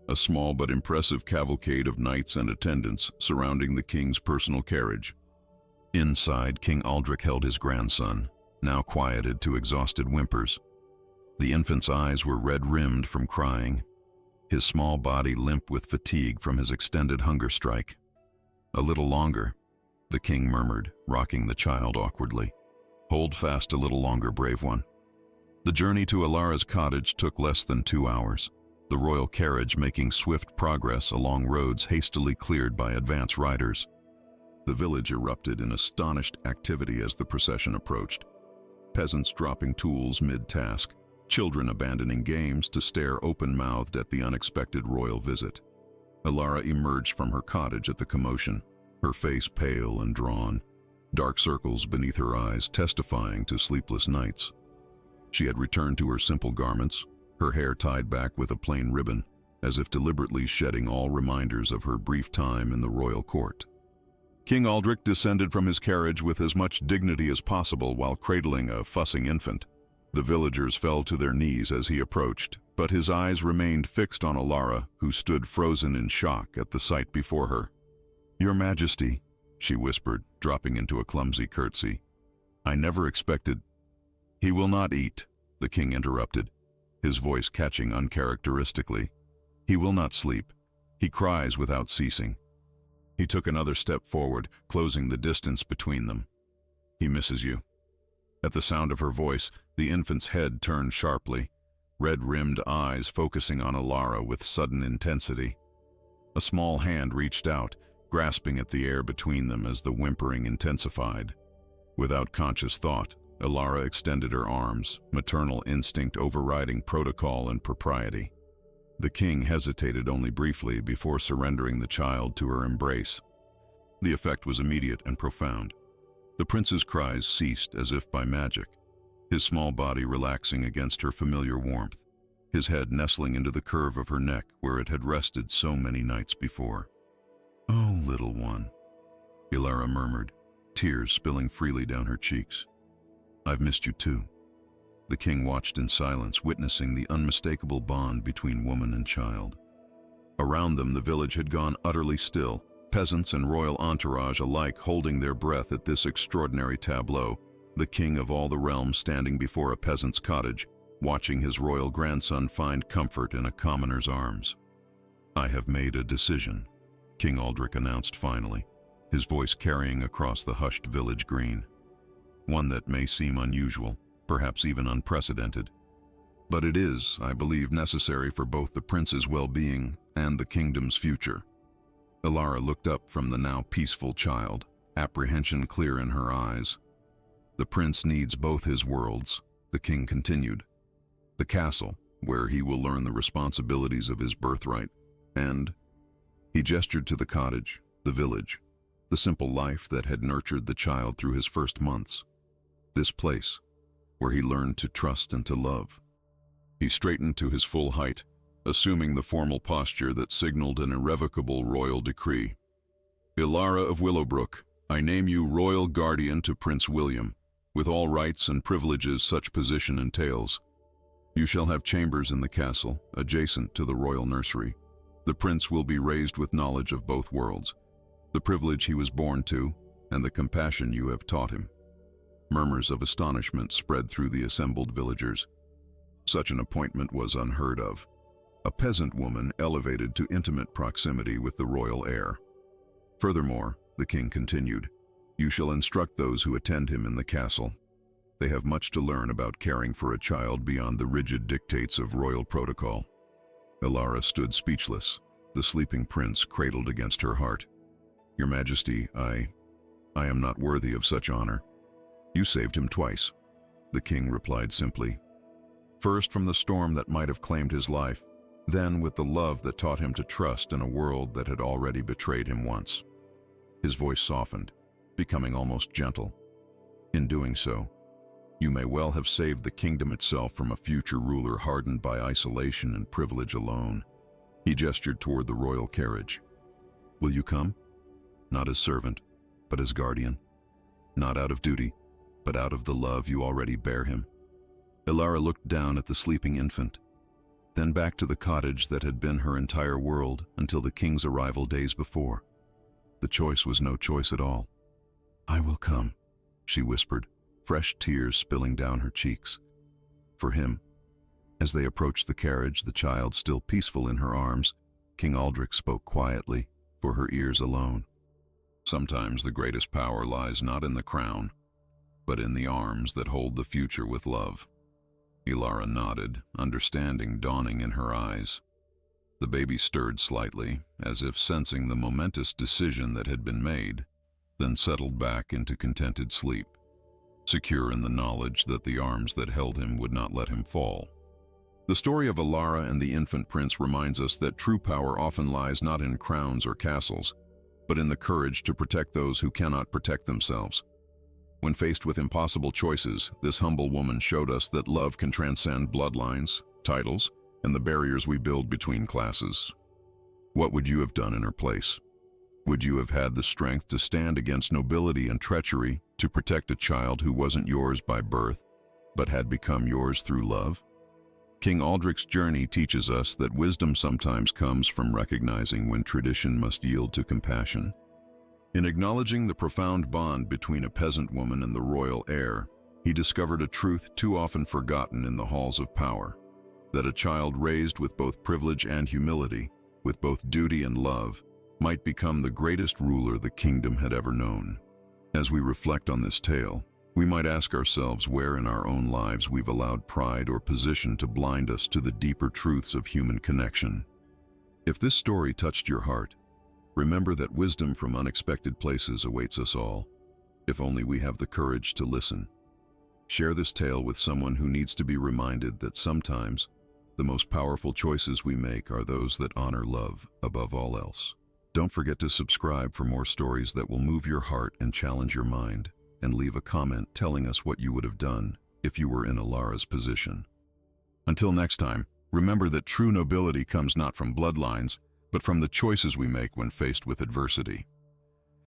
a small but impressive cavalcade of knights and attendants surrounding the king's personal carriage. Inside, King Aldric held his grandson, now quieted to exhausted whimpers. The infant's eyes were red-rimmed from crying, his small body limp with fatigue from his extended hunger strike. "A little longer," the king murmured, rocking the child awkwardly. "Hold fast a little longer, brave one." The journey to Alara's cottage took less than 2 hours, the royal carriage making swift progress along roads hastily cleared by advance riders. The village erupted in astonished activity as the procession approached. Peasants dropping tools mid-task, children abandoning games to stare open-mouthed at the unexpected royal visit. Alara emerged from her cottage at the commotion, her face pale and drawn, dark circles beneath her eyes testifying to sleepless nights. She had returned to her simple garments, her hair tied back with a plain ribbon, as if deliberately shedding all reminders of her brief time in the royal court. King Aldric descended from his carriage with as much dignity as possible while cradling a fussing infant. The villagers fell to their knees as he approached, but his eyes remained fixed on Alara, who stood frozen in shock at the sight before her. "Your Majesty," she whispered, dropping into a clumsy curtsy. "I never expected—" "He will not eat," the king interrupted, his voice catching uncharacteristically. "He will not sleep. He cries without ceasing." He took another step forward, closing the distance between them. "He misses you." At the sound of her voice, the infant's head turned sharply, red-rimmed eyes focusing on Alara with sudden intensity. A small hand reached out, grasping at the air between them as the whimpering intensified. Without conscious thought, Alara extended her arms, maternal instinct overriding protocol and propriety. The king hesitated only briefly before surrendering the child to her embrace. The effect was immediate and profound. The prince's cries ceased as if by magic, his small body relaxing against her familiar warmth, his head nestling into the curve of her neck where it had rested so many nights before. "Oh, little one," Alara murmured, tears spilling freely down her cheeks. "I've missed you too." The king watched in silence, witnessing the unmistakable bond between woman and child. Around them, the village had gone utterly still, peasants and royal entourage alike holding their breath at this extraordinary tableau, the king of all the realm standing before a peasant's cottage, watching his royal grandson find comfort in a commoner's arms. "I have made a decision," King Aldric announced finally, his voice carrying across the hushed village green. "One that may seem unusual, perhaps even unprecedented. But it is, I believe, necessary for both the prince's well-being and the kingdom's future." Alara looked up from the now peaceful child, apprehension clear in her eyes. "The prince needs both his worlds," the king continued. "The castle, where he will learn the responsibilities of his birthright, and—" he gestured to the cottage, the village, the simple life that had nurtured the child through his first months. This place, where he learned to trust and to love. He straightened to his full height, assuming the formal posture that signaled an irrevocable royal decree. "Alara of Willowbrook, I name you royal guardian to Prince William, with all rights and privileges such position entails. You shall have chambers in the castle, adjacent to the royal nursery. The prince will be raised with knowledge of both worlds, the privilege he was born to, and the compassion you have taught him." Murmurs of astonishment spread through the assembled villagers. Such an appointment was unheard of. A peasant woman elevated to intimate proximity with the royal heir. "Furthermore," the king continued, "you shall instruct those who attend him in the castle. They have much to learn about caring for a child beyond the rigid dictates of royal protocol." Alara stood speechless, the sleeping prince cradled against her heart. "Your Majesty, I am not worthy of such honor." "You saved him twice," the king replied simply. First from the storm that might have claimed his life, then with the love that taught him to trust in a world that had already betrayed him once. His voice softened, becoming almost gentle. In doing so, you may well have saved the kingdom itself from a future ruler hardened by isolation and privilege alone. He gestured toward the royal carriage. Will you come? Not as servant, but as guardian. Not out of duty, but out of the love you already bear him. Ilara looked down at the sleeping infant, then back to the cottage that had been her entire world until the king's arrival days before. The choice was no choice at all. I will come, she whispered, fresh tears spilling down her cheeks. For him, as they approached the carriage, the child still peaceful in her arms, King Aldric spoke quietly, for her ears alone. Sometimes the greatest power lies not in the crown, but in the arms that hold the future with love. Ilara nodded, understanding dawning in her eyes. The baby stirred slightly, as if sensing the momentous decision that had been made, then settled back into contented sleep, secure in the knowledge that the arms that held him would not let him fall. The story of Ilara and the infant prince reminds us that true power often lies not in crowns or castles, but in the courage to protect those who cannot protect themselves. When faced with impossible choices, this humble woman showed us that love can transcend bloodlines, titles, and the barriers we build between classes. What would you have done in her place? Would you have had the strength to stand against nobility and treachery to protect a child who wasn't yours by birth, but had become yours through love? King Aldric's journey teaches us that wisdom sometimes comes from recognizing when tradition must yield to compassion. In acknowledging the profound bond between a peasant woman and the royal heir, he discovered a truth too often forgotten in the halls of power, that a child raised with both privilege and humility, with both duty and love, might become the greatest ruler the kingdom had ever known. As we reflect on this tale, we might ask ourselves where in our own lives we've allowed pride or position to blind us to the deeper truths of human connection. If this story touched your heart, remember that wisdom from unexpected places awaits us all, if only we have the courage to listen. Share this tale with someone who needs to be reminded that sometimes the most powerful choices we make are those that honor love above all else. Don't forget to subscribe for more stories that will move your heart and challenge your mind, and leave a comment telling us what you would have done if you were in Ilara's position. Until next time, remember that true nobility comes not from bloodlines, but from the choices we make when faced with adversity.